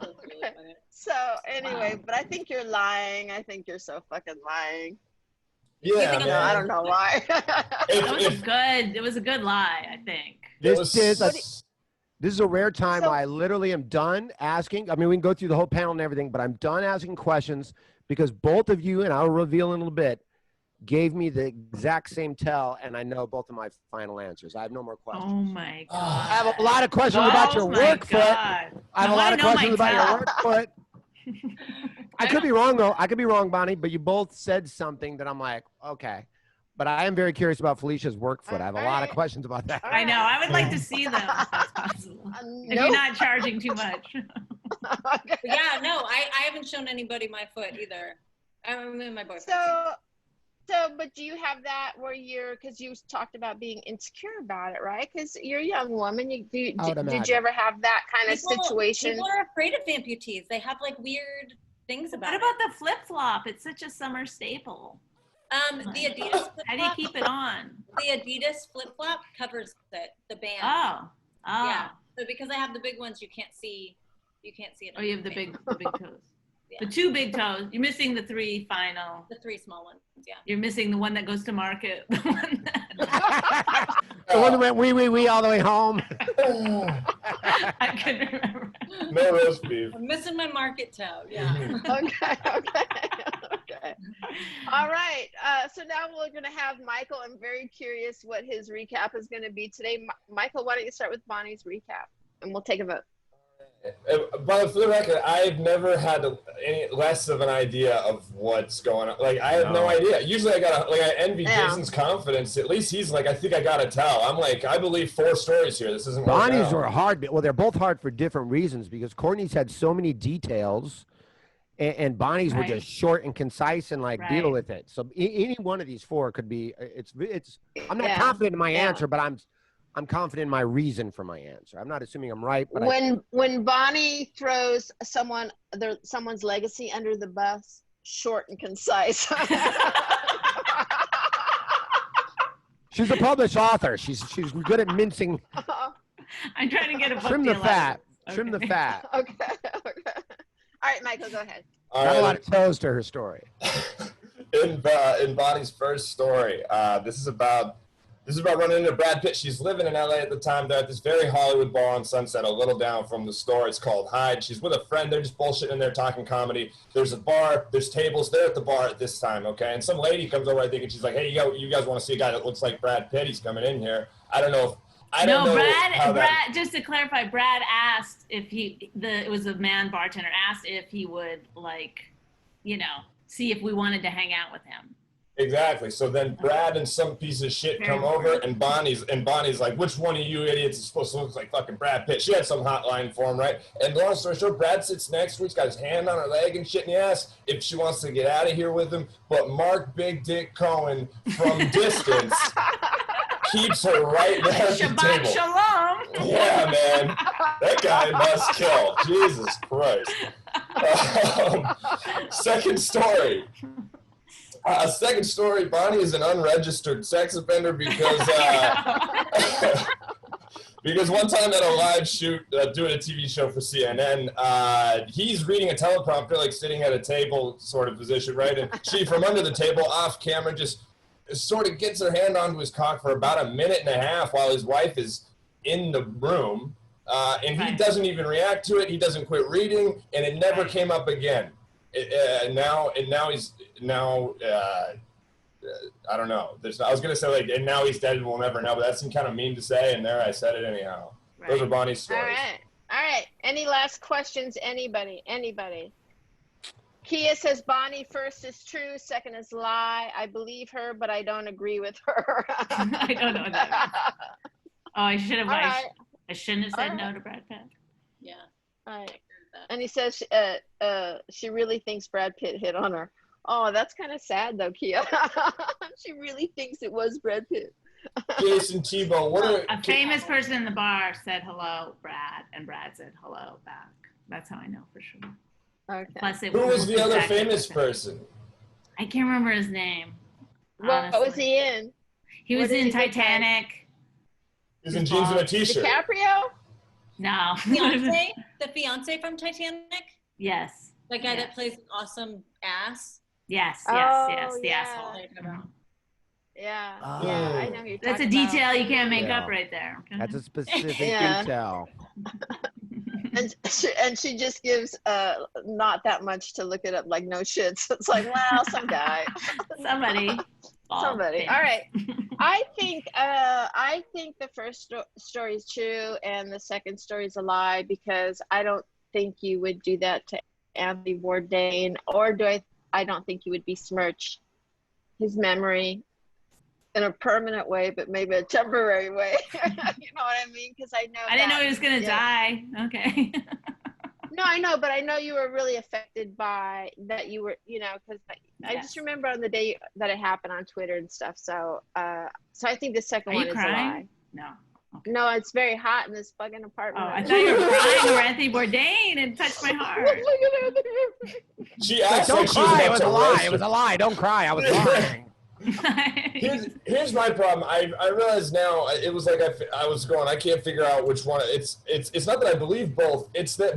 Okay. So anyway, but I think you're lying. I think you're so fucking lying. Yeah, think man. I don't know why. It was a good lie, I think. This is a rare time where I literally am done asking. I mean, we can go through the whole panel and everything, but I'm done asking questions because both of you, and I'll reveal in a little bit, gave me the exact same tell, and I know both of my final answers. I have no more questions. Oh my God. I have a lot of questions about your work foot. I have a lot of questions about your work foot. I could be wrong, though. I could be wrong, Bonnie, but you both said something that I'm like, okay. But I am very curious about Felicia's work foot. I have a lot of questions about that. I know. I would like to see them if that's possible. If you're not charging too much. Yeah, no, I haven't shown anybody my foot either. I mean, my boyfriend. But do you have that where because you talked about being insecure about it, right? Because you're a young woman. Did you ever have that kind of situation? People are afraid of amputees. They have like weird things about it. What about the flip-flop? It's such a summer staple. The Adidas flip-flop. How do you keep it on? The Adidas flip-flop covers it, the band. Oh. Yeah. So because I have the big ones, you can't see it. Oh, you have the big toes. Yeah. The 2 big toes. You're missing the 3 final. The 3 small ones, yeah. You're missing the one that goes to market. The one that went wee all the way home. I couldn't remember. No roast beef. I'm missing my market toe, yeah. Okay. All right. So now we're going to have Michael. I'm very curious what his recap is going to be today. Michael, why don't you start with Bonnie's recap, and we'll take a vote. But for the record, I've never had any less of an idea of what's going on. Like, I have no idea. Usually I envy Jason's confidence. At least he's like, I think I gotta tell. I'm like, I believe 4 stories here. This isn't Bonnie's were hard. Well, they're both hard for different reasons because Courtney's had so many details and Bonnie's were just short and concise and deal with it. So any one of these 4 could be, I'm not confident in my answer, but I'm confident in my reason for my answer. I'm not assuming I'm right. But when Bonnie throws someone's legacy under the bus, short and concise. She's a published author. She's good at mincing. I'm trying to get a book Trim the deal fat. out. Trim the fat. Okay. All right, Michael, go ahead. Got a lot of toes to her story. In Bonnie's first story, this is about running into Brad Pitt. She's living in LA at the time. They're at this very Hollywood bar on Sunset, a little down from the store. It's called Hyde. She's with a friend. They're just bullshitting in there, talking comedy. There's a bar. There's tables. They're at the bar at this time, okay? And some lady comes over, I think, and she's like, hey, you guys want to see a guy that looks like Brad Pitt? He's coming in here. I don't know. Brad, just to clarify, Brad asked if it was a man bartender, asked if he would, see if we wanted to hang out with him. Exactly. So then Brad and some piece of shit come over, and Bonnie's like, which one of you idiots is supposed to look like fucking Brad Pitt? She had some hotline for him, right? And long story short, Brad sits next to her. He's got his hand on her leg and shit, and he asks if she wants to get out of here with him. But Mark Big Dick Cohen, from distance, keeps her right there at the Shabbat table. shalom. Yeah, man. That guy must kill. Jesus Christ. Second story, Bonnie is an unregistered sex offender because because one time at a live shoot doing a TV show for CNN, he's reading a teleprompter, sitting at a table sort of position, right? And she, from under the table, off camera, just sort of gets her hand onto his cock for about a minute and a half while his wife is in the room. And he doesn't even react to it. He doesn't quit reading, and it never came up again. Now I don't know. I was gonna say and now he's dead and we'll never know, but that seemed kind of mean to say, and there I said it anyhow. Right. Those are Bonnie's stories. All right. Any last questions? Anybody? Kia says Bonnie first is true, second is lie. I believe her, but I don't agree with her. I don't know that. Oh, I should have. All right. I shouldn't have said no to Brad Pitt. Yeah. Right. And he says she really thinks Brad Pitt hit on her. Oh, that's kind of sad though, Kia. She really thinks it was Brad Pitt. Jayson, Thibault, what are a famous person in the bar said hello, Brad, and Brad said hello back. That's how I know for sure. Okay. Plus, who was the other famous person? I can't remember his name. What was he in? He was in Titanic. He was in jeans and a t-shirt. DiCaprio? No. Fiance? The fiance from Titanic? Yes. The guy that plays an awesome ass? Yes, the yeah. asshole. Yeah. Oh. Yeah, I know who you're That's a talking detail about. you can't make Yeah. up right there. Okay? That's a specific Yeah. detail. And she just gives not that much to look it up, like no shit. So it's like, wow, some guy. Somebody. All right. I think the first story is true and the second story is a lie, because I don't think you would do that to Anthony Bourdain, or I don't think you would besmirch his memory in a permanent way, but maybe a temporary way. You know what I mean? Because I didn't know he was gonna die. Okay. No, I know, but I know you were really affected by that. You were, because I just remember on the day that it happened on Twitter and stuff. So, so I think the second one is a lie. No. Okay. No, it's very hot in this fucking apartment. Oh, I thought you were crying over Anthony Bourdain and touched my heart. She asked Don't like she was cry. It about was to a lie. roast It was her. a lie. Don't cry. I was lying. Here's my problem. I realize now, it was like I was going, I can't figure out which one. It's not that I believe both. It's that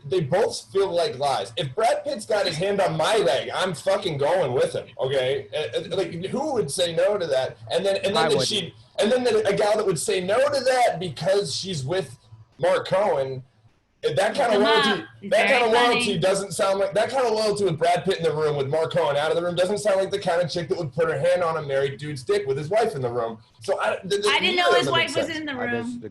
they both feel like lies. If Brad Pitt's got his hand on my leg, I'm fucking going with him. Okay, like who would say no to that? And then a gal that would say no to that because she's with Mark Cohen. That kind of loyalty doesn't sound like that kind of loyalty with Brad Pitt in the room with Mark Cohen out of the room doesn't sound like the kind of chick that would put her hand on a married dude's dick with his wife in the room. So I didn't know his wife was in the room.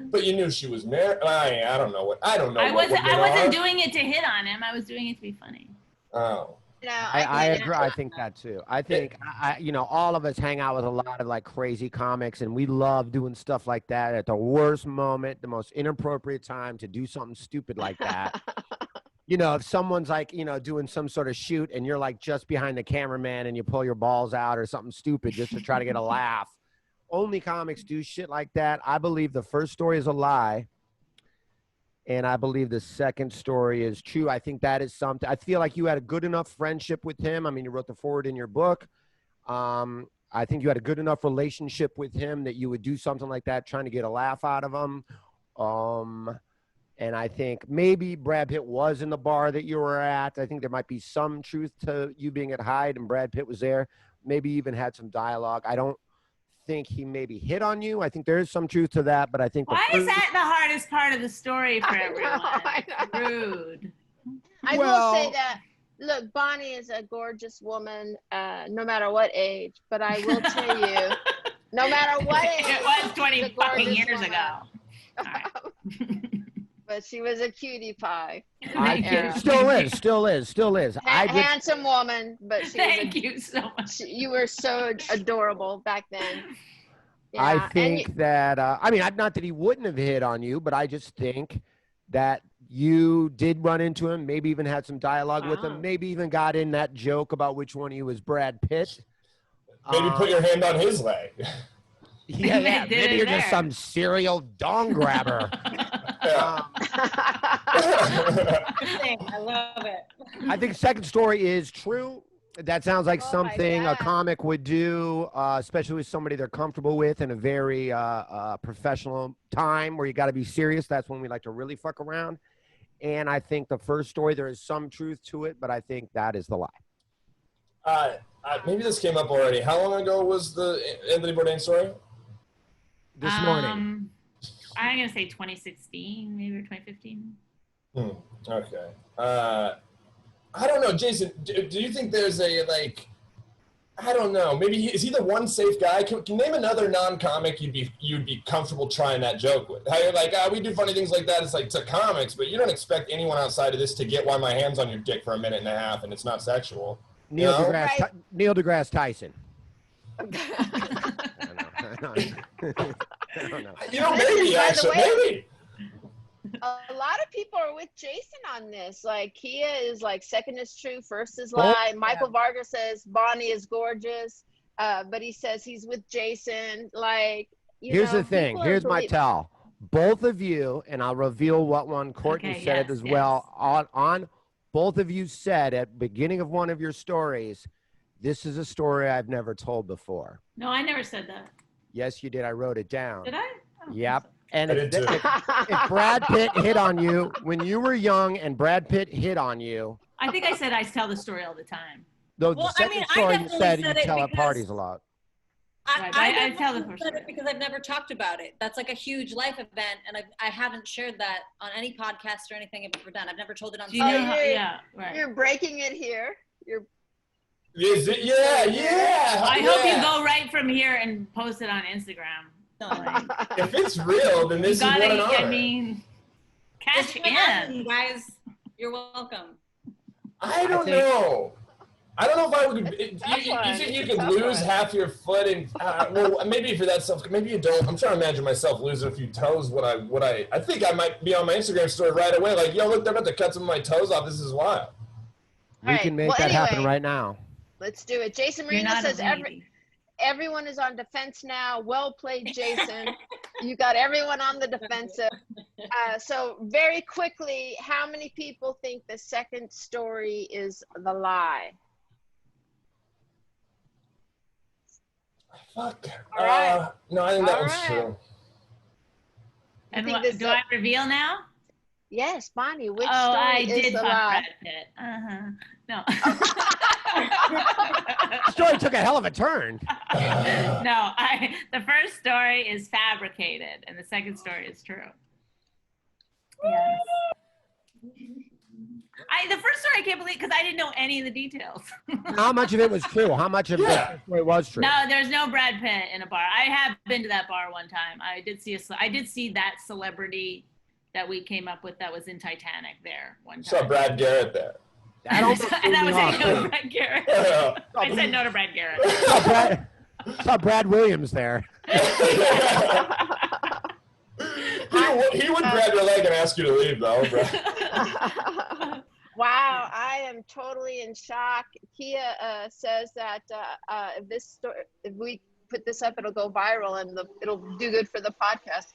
But you knew she was married. I don't know. I wasn't doing it to hit on him. I was doing it to be funny. Oh. No, I agree. I think that too. I think all of us hang out with a lot of like crazy comics, and we love doing stuff like that at the worst moment, the most inappropriate time to do something stupid like that. If someone's like, doing some sort of shoot and you're like just behind the cameraman and you pull your balls out or something stupid just to try to get a laugh. Only comics do shit like that. I believe the first story is a lie. And I believe the second story is true. I think that is something. I feel like you had a good enough friendship with him. I mean, you wrote the foreword in your book. I think you had a good enough relationship with him that you would do something like that, trying to get a laugh out of him. And I think maybe Brad Pitt was in the bar that you were at. I think there might be some truth to you being at Hyde and Brad Pitt was there. Maybe even had some dialogue. I don't think he maybe hit on you. I think there is some truth to that, but I think why is that the hardest part of the story for everyone? Rude. I will say that. Look, Bonnie is a gorgeous woman, no matter what age. But I will tell you, no matter what age, it was 20 fucking years ago. All right. But she was a cutie pie. Still is. Handsome woman, but she Thank you so much. You were so adorable back then. Yeah, I think that, not that he wouldn't have hit on you, but I just think that you did run into him, maybe even had some dialogue with him, maybe even got in that joke about which one of you was Brad Pitt. Maybe put your hand on his leg. Yeah, maybe you're just some serial dong grabber. I love it. I think second story is true. That sounds like something a comic would do, especially with somebody they're comfortable with in a very professional time where you got to be serious. That's when we like to really fuck around. And I think the first story, there is some truth to it, but I think that is the lie. Maybe this came up already. How long ago was the Anthony Bourdain story? This morning. I'm going to say 2016, maybe 2015. Okay. I don't know, Jayson, do you think there's a, I don't know, maybe is he the one safe guy? Can you name another non-comic you'd be comfortable trying that joke with? How you're like, we do funny things like that. It's like to comics, but you don't expect anyone outside of this to get why my hand's on your dick for a minute and a half and it's not sexual. Neil deGrasse Tyson. I don't know. Maybe actually, maybe. a lot of people are with Jayson on this. Like Kia is like second is true, first is lie. Michael Vargas says Bonnie is gorgeous, but he says he's with Jayson. Like, here's the thing. Here's my tell. Both of you, and I'll reveal what one Courtney said it as well. On both of you said at the beginning of one of your stories, this is a story I've never told before. No, I never said that. Yes, you did. I wrote it down. Did I? Yep. And if Brad Pitt hit on you when you were young and Brad Pitt hit on you. I think I said I tell the story all the time. Though the second story you said you tell at parties a lot. I tell the first story because I've never talked about it. That's like a huge life event, and I haven't shared that on any podcast or anything I've ever done. I've never told it on. You're breaking it here. Is it? Yeah. I hope you go right from here and post it on Instagram. If it's real, then this is what an honor. I mean, cash in, guys. You're welcome. I don't know. I don't know if I would. You think you could lose half your foot and well, maybe for that stuff. Maybe you don't. I'm trying to imagine myself losing a few toes. I think I might be on my Instagram story right away. Like, yo, look, they're about to cut some of my toes off. This is wild. We can make that happen right now. Let's do it. Jayson Marino says everyone is on defense now. Well played, Jayson. You got everyone on the defensive. So very quickly, how many people think the second story is the lie? Fuck. All right. No, I think that was true. And do I reveal now? Yes, Bonnie. Which story I is did the fuck lie? Brad Pitt. No. Story took a hell of a turn. No, the first story is fabricated, and the second story is true. Yes. The first story I can't believe because I didn't know any of the details. How much of it was true? How much of the story was true? No, there's no Brad Pitt in a bar. I have been to that bar one time. I did see that celebrity that we came up with that was in Titanic there one time. Saw Brad Garrett there. And I was saying no to Brad Garrett. I said no to Brad Garrett. Saw Brad Williams there. He would grab your leg and ask you to leave, though, Brad. Wow, I am totally in shock. Kia says that if we put this up, it'll go viral and it'll do good for the podcast.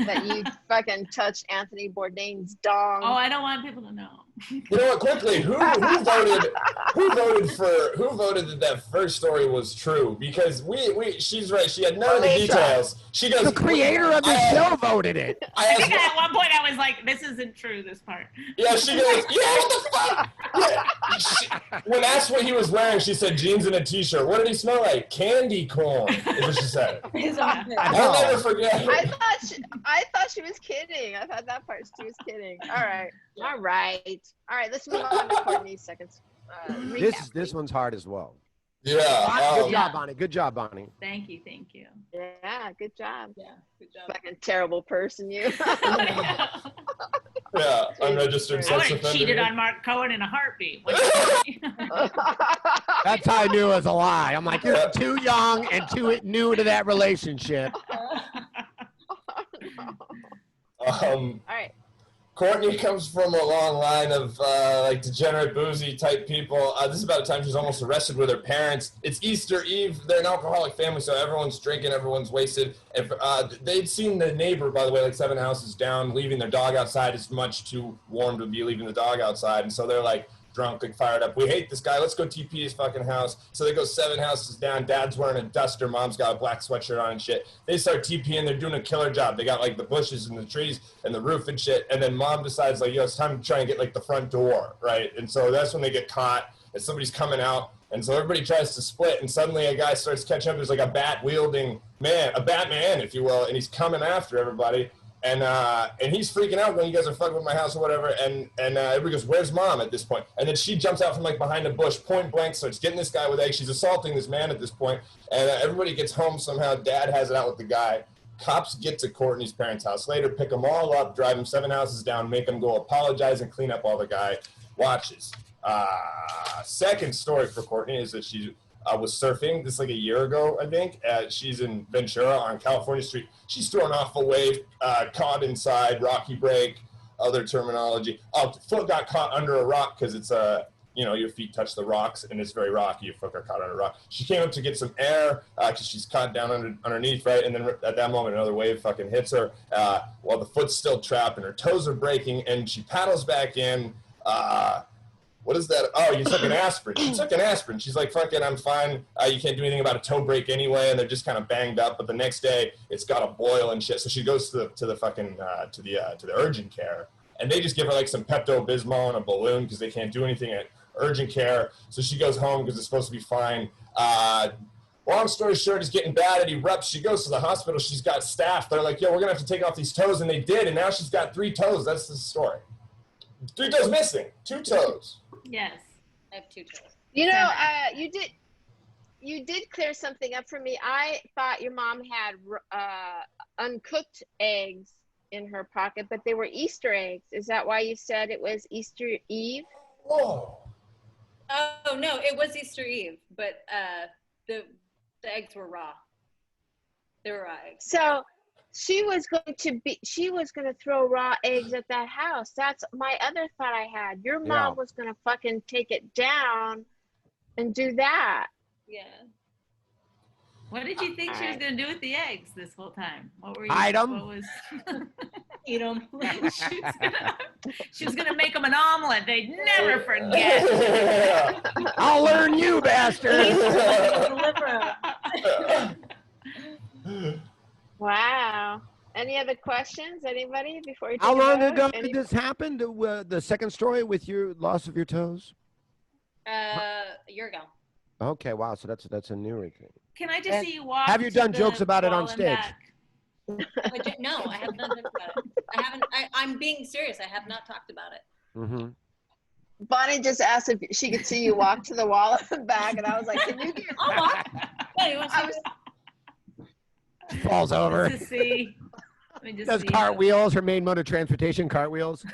That you fucking touched Anthony Bourdain's dong. Oh, I don't want people to know. You know what? Quickly, who voted? Who voted that first story was true? Because she's right. She had none of the details. She goes. The creator of the show voted it. I think at one point I was like, "This isn't true. This part." Yeah, she goes. Yeah, what the fuck? Yeah. When asked what he was wearing, she said jeans and a t-shirt. What did he smell like? Candy corn. Is what she said. I'll never forget. I thought she was kidding. I thought that part she was kidding. All right. Let's move on to Courtney's second recap. This one's hard as well. Yeah. Good job, Bonnie. Good job, Bonnie. Thank you. Yeah, good job. Yeah, good job. Fucking terrible person, you. Yeah, unregistered sex offender. I would have cheated on Mark Cohen in a heartbeat. That's how I knew it was a lie. I'm like, you're too young and too new to that relationship. All right. Courtney comes from a long line of like degenerate, boozy type people. This is about the time she's almost arrested with her parents. It's Easter Eve. They're an alcoholic family, so everyone's drinking, everyone's wasted. If, they'd seen the neighbor, by the way, like 7 houses down, leaving their dog outside. It's much too warm to be leaving the dog outside, and so they're like drunk, like fired up. We hate this guy. Let's go TP his fucking house. So they go 7 houses down. Dad's wearing a duster. Mom's got a black sweatshirt on and shit. They start TPing. They're doing a killer job. They got like the bushes and the trees and the roof and shit. And then mom decides like, yo, it's time to try and get like the front door, right? And so that's when they get caught and somebody's coming out. And so everybody tries to split. And suddenly a guy starts catching up. There's like a bat wielding man, a Batman, if you will. And he's coming after everybody. And he's freaking out when you guys are fucking with my house or whatever. And everybody goes, where's mom at this point? And then she jumps out from like behind a bush, point blank, starts getting this guy with eggs. She's assaulting this man at this point. And everybody gets home somehow. Dad has it out with the guy. Cops get to Courtney's parents' house later, pick them all up, drive them 7 houses down, make them go apologize and clean up while the guy watches. Second story for Courtney is that she was surfing this like a year ago, I think. She's in Ventura on California Street. She's thrown off a wave, caught inside, rocky break. other terminology. Oh, foot got caught under a rock because it's your feet touch the rocks and it's very rocky. Your foot got caught under a rock. She came up to get some air because she's caught down underneath, right? And then at that moment, another wave fucking hits her while the foot's still trapped and her toes are breaking, and she paddles back in. What is that? Oh, you took an aspirin. She took an aspirin. She's like, fucking, I'm fine. You can't do anything about a toe break anyway, and they're just kind of banged up. But the next day, it's got a boil and shit. So she goes to the urgent care, and they just give her like some Pepto-Bismol and a balloon because they can't do anything at urgent care. So she goes home because it's supposed to be fine. Long story short, it's getting bad. It erupts. She goes to the hospital. She's got staff. They're like, yo, we're gonna have to take off these toes, and they did. And now she's got 3 toes. That's the story. 3 toes missing. 2 toes. Yes. I have 2 toes. You did clear something up for me. I thought your mom had uncooked eggs in her pocket, but they were Easter eggs. Is that why you said it was Easter Eve? Whoa. Oh no, it was Easter Eve, but the eggs were raw. They were raw eggs. So she was going to throw raw eggs at that house. That's my other thought I had. Your mom was going to fucking take it down and do that. Yeah. What did you think she was going to do with the eggs this whole time? What were you? Hide them. What was? Eat them. She was going to make them an omelet. They'd never forget. I'll learn you, bastard. Wow. Any other questions? Anybody before you? How long ago did this happen? The second story with your loss of your toes? A year ago. Okay, wow. So that's a newer thing. Can I just see you walk? Have you done jokes about it on stage? No, I have not talked about it. I haven't. I'm being serious. I have not talked about it. Mm-hmm. Bonnie just asked if she could see you walk to the wall and back, and I was like, "Can you?" I'll walk. Yeah, you want to see Falls over. To see. Let me just Does see cartwheels. Her main mode of transportation, cartwheels.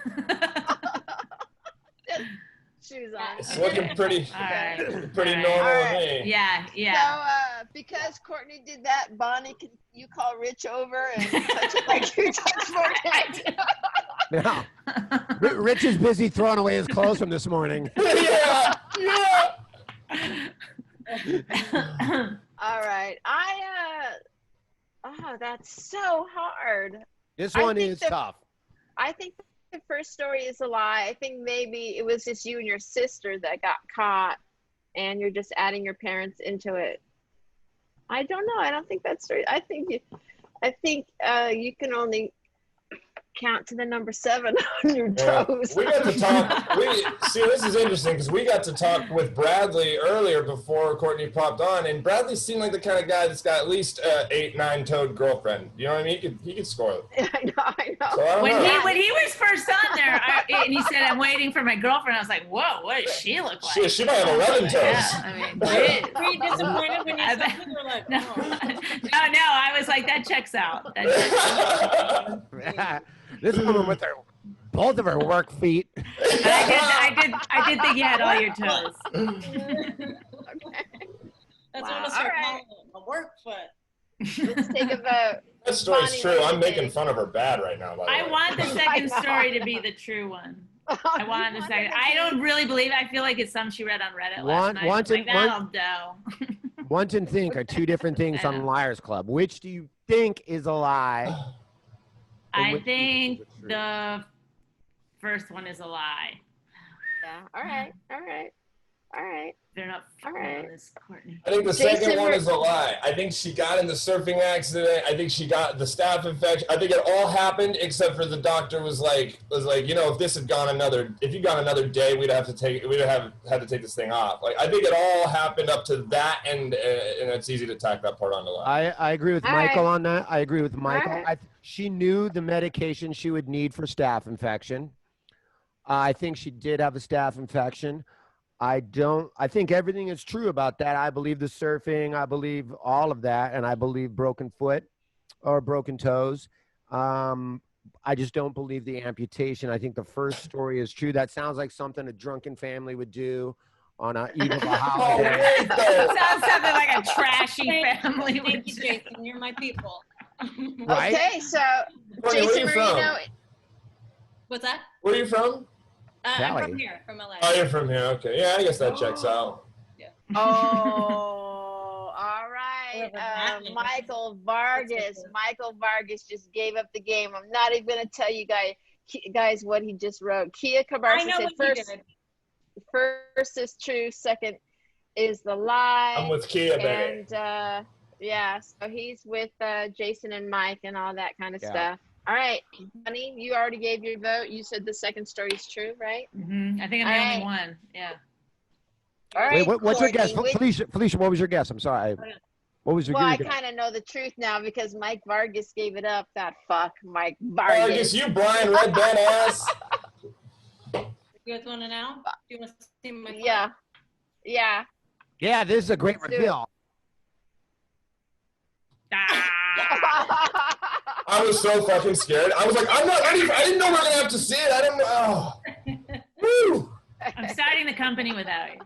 Shoes on. It's looking pretty normal to me. Yeah. So, because Courtney did that, Bonnie, can you call Rich over and touch it like you touched Fortnite? No. Rich is busy throwing away his clothes from this morning. Yeah. All right. That's so hard. This one is tough. I think the first story is a lie. I think maybe it was just you and your sister that got caught, and you're just adding your parents into it. I don't know. I don't think that's true. I think you can only count to the number 7 on your toes. We got to talk. This is interesting because we got to talk with Bradley earlier before Courtney popped on, and Bradley seemed like the kind of guy that's got at least 8, 9-toed girlfriend. You know what I mean? He could score it. I know. So when he was first on there, and he said, "I'm waiting for my girlfriend," I was like, "Whoa, what does she look like?" She might have 11 toes. Yeah, I mean, geez. Were you disappointed when you said it? You were like, No, I was like, that checks out. This woman with both of her work feet. I did think you had all your toes. That's what I start calling it, a work foot. Let's take a vote. That story's true. I'm making fun of her bad right now, by the way. I want the second story to be the true one. I want the second. I don't really believe it. I feel like it's something she read on Reddit last night. That'll do. Want and think are 2 different things on Liars Club. Which do you think is a lie? I think the first one is a lie. Yeah. All right. They're not on this, Courtney. I think the second one is a lie. I think she got in the surfing accident. I think she got the staph infection. I think it all happened except for the doctor was like, if you gone another day, we'd have had to take this thing off. Like, I think it all happened up to that, and it's easy to tack that part on the lie. I agree with Michael on that. I agree with Michael. Right. She knew the medication she would need for staph infection. I think she did have a staph infection. I think everything is true about that. I believe the surfing, I believe all of that, and I believe broken foot or broken toes. I just don't believe the amputation. I think the first story is true. That sounds like something a drunken family would do on a eve of a holiday. Sounds something like a trashy family would Thank you, do. Jayson. You're my people. Right? Okay, so Courtney, where Jayson you from? Marino. What's that? Where are you from? I'm from here, from LA. Oh, you're from here. Okay. Yeah, I guess that checks out. Yeah. Oh, all right. Michael Vargas. Michael Vargas just gave up the game. I'm not even going to tell you guys what he just wrote. Kia Cabarza said first is true, second is the lie. I'm with Kia, baby. And yeah, so he's with Jayson and Mike and all that kind of stuff. All right, Bonnie, you already gave your vote. You said the second story is true, right? Mm-hmm. I think I'm the only one. Yeah. All right. Wait, what's your guess? Felicia, what was your guess? I'm sorry. What was your guess? Well, I kind of know the truth now because Mike Vargas gave it up. That fuck, Mike Vargas. Vargas, you blind red band ass. You guys want to know? Do you want to see my phone? Yeah. Yeah, this is a great reveal. I was so fucking scared. I was like, I didn't know we were going to have to see it. I don't know. Woo. I'm starting the company without you.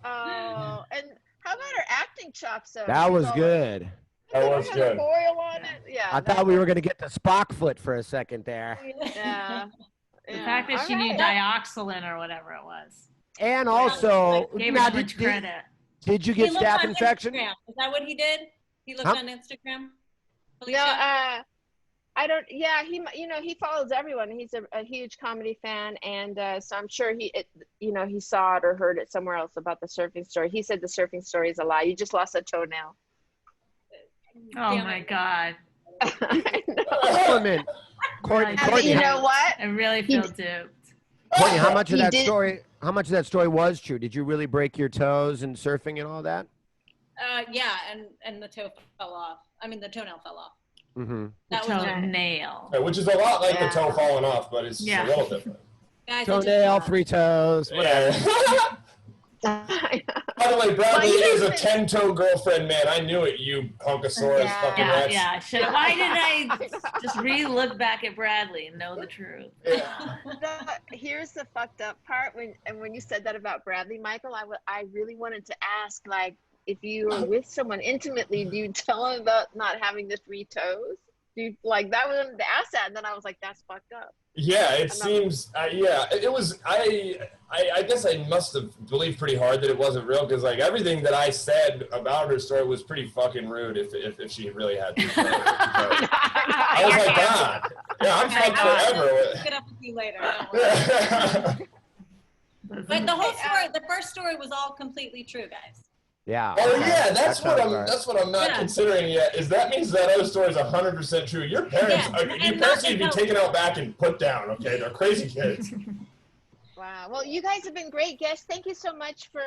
Oh, and how about our acting chops? That was good. That was good. Oil on it. Yeah. I thought we were going to get the Spock foot for a second there. Yeah. The fact that she knew dioxolin or whatever it was. And also, gave her much credit. Did you get staph infection? Instagram. Is that what he did? He looked on Instagram? Felicia? No, I don't. Yeah, he follows everyone. He's a huge comedy fan, and so I'm sure he saw it or heard it somewhere else about the surfing story. He said the surfing story is a lie. You just lost a toenail. Oh my God. Courtney, you know what? I really feel duped. Courtney, how much of that story? How much of that story was true? Did you really break your toes in surfing and all that? Yeah, and the toe fell off. I mean, the toenail fell off. Mm-hmm. That was a nail. Which is a lot like the toe falling off, but it's a little different. Guys, toenail, 3 toes, whatever. By the way, Bradley is a 10-toe girlfriend, man. I knew it, you punkosaurus fucking rats. Yeah. Why did I just re-look back at Bradley and know the truth? Yeah. Here's the fucked up part. When you said that about Bradley, Michael, I really wanted to ask, like, if you were with someone intimately, do you tell them about not having the 3 toes? Do you, like, that was to ask that, and then I was like, that's fucked up. Yeah, it seems. It was. I guess I must have believed pretty hard that it wasn't real because like everything that I said about her story was pretty fucking rude. If she really had to. I was like, God, yeah, I'm fucked forever. Get up with you later. Don't worry. But the whole story, the first story, was all completely true, guys. Yeah. Oh yeah, that's what I'm not considering yet. Is that means that other story is 100% true? Your parents, your parents need to be taken out back and put down. Okay, they're crazy kids. Wow. Well, you guys have been great guests. Thank you so much for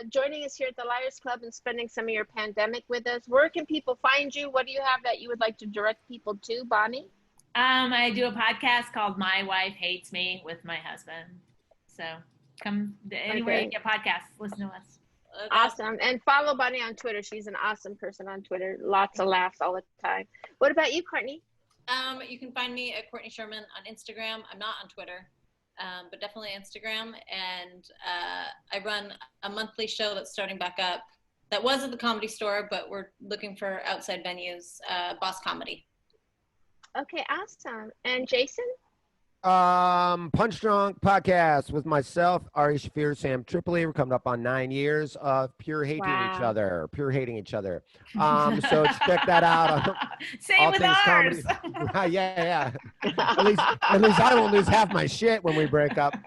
joining us here at the Liars Club and spending some of your pandemic with us. Where can people find you? What do you have that you would like to direct people to, Bonnie? I do a podcast called My Wife Hates Me with my husband. So come anywhere you get podcasts, listen to us. Awesome. And follow Bonnie on Twitter. She's an awesome person on Twitter. Lots of laughs all the time. What about you, Courtney? You can find me at Courtney Scheuerman on Instagram. I'm not on Twitter, but definitely Instagram. And I run a monthly show that's starting back up. That was at the Comedy Store, but we're looking for outside venues, Boss Comedy. Okay, awesome. And Jayson? Punch Drunk podcast with myself, Ari Shafir, Sam Tripoli. We're coming up on 9 years of pure hating each other. So check that out. Same with ours. Yeah. At least I won't lose half my shit when we break up.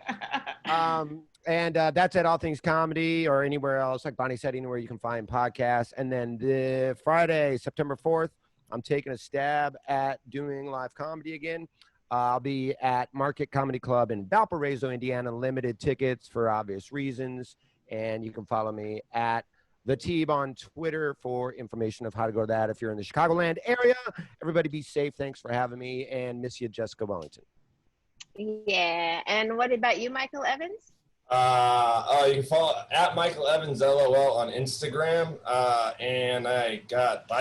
And that's at All Things Comedy or anywhere else. Like Bonnie said, anywhere you can find podcasts. And then the Friday, September 4th, I'm taking a stab at doing live comedy again. I'll be at Market Comedy Club in Valparaiso, Indiana. Limited tickets for obvious reasons. And you can follow me at The Teeb on Twitter for information of how to go to that if you're in the Chicagoland area. Everybody be safe. Thanks for having me. And miss you, Jessica Wellington. Yeah. And what about you, Michael Evans? You can follow at Michael Evans LOL on Instagram. And I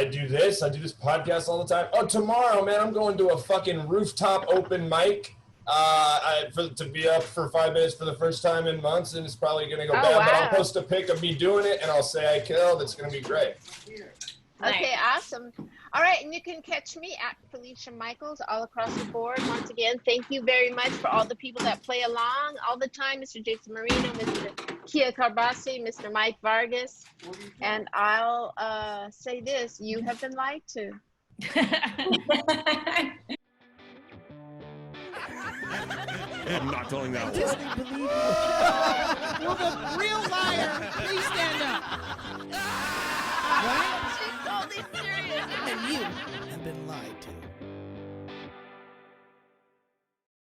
do this podcast all the time. Oh, tomorrow, man, I'm going to a fucking rooftop open mic. To be up for 5 minutes for the first time in months, and it's probably gonna go bad. Wow. But I'll post a pic of me doing it, and I'll say I killed. It's gonna be great. Okay, awesome. All right, and you can catch me at Felicia Michaels all across the board. Once again, thank you very much for all the people that play along all the time. Mr. Jayson Marino, Mr. Kia Carbasi, Mr. Mike Vargas. And I'll say this, you have been lied to. I'm not telling that one. Will the real liar please stand up? Right? She's totally serious. And you have been lied to.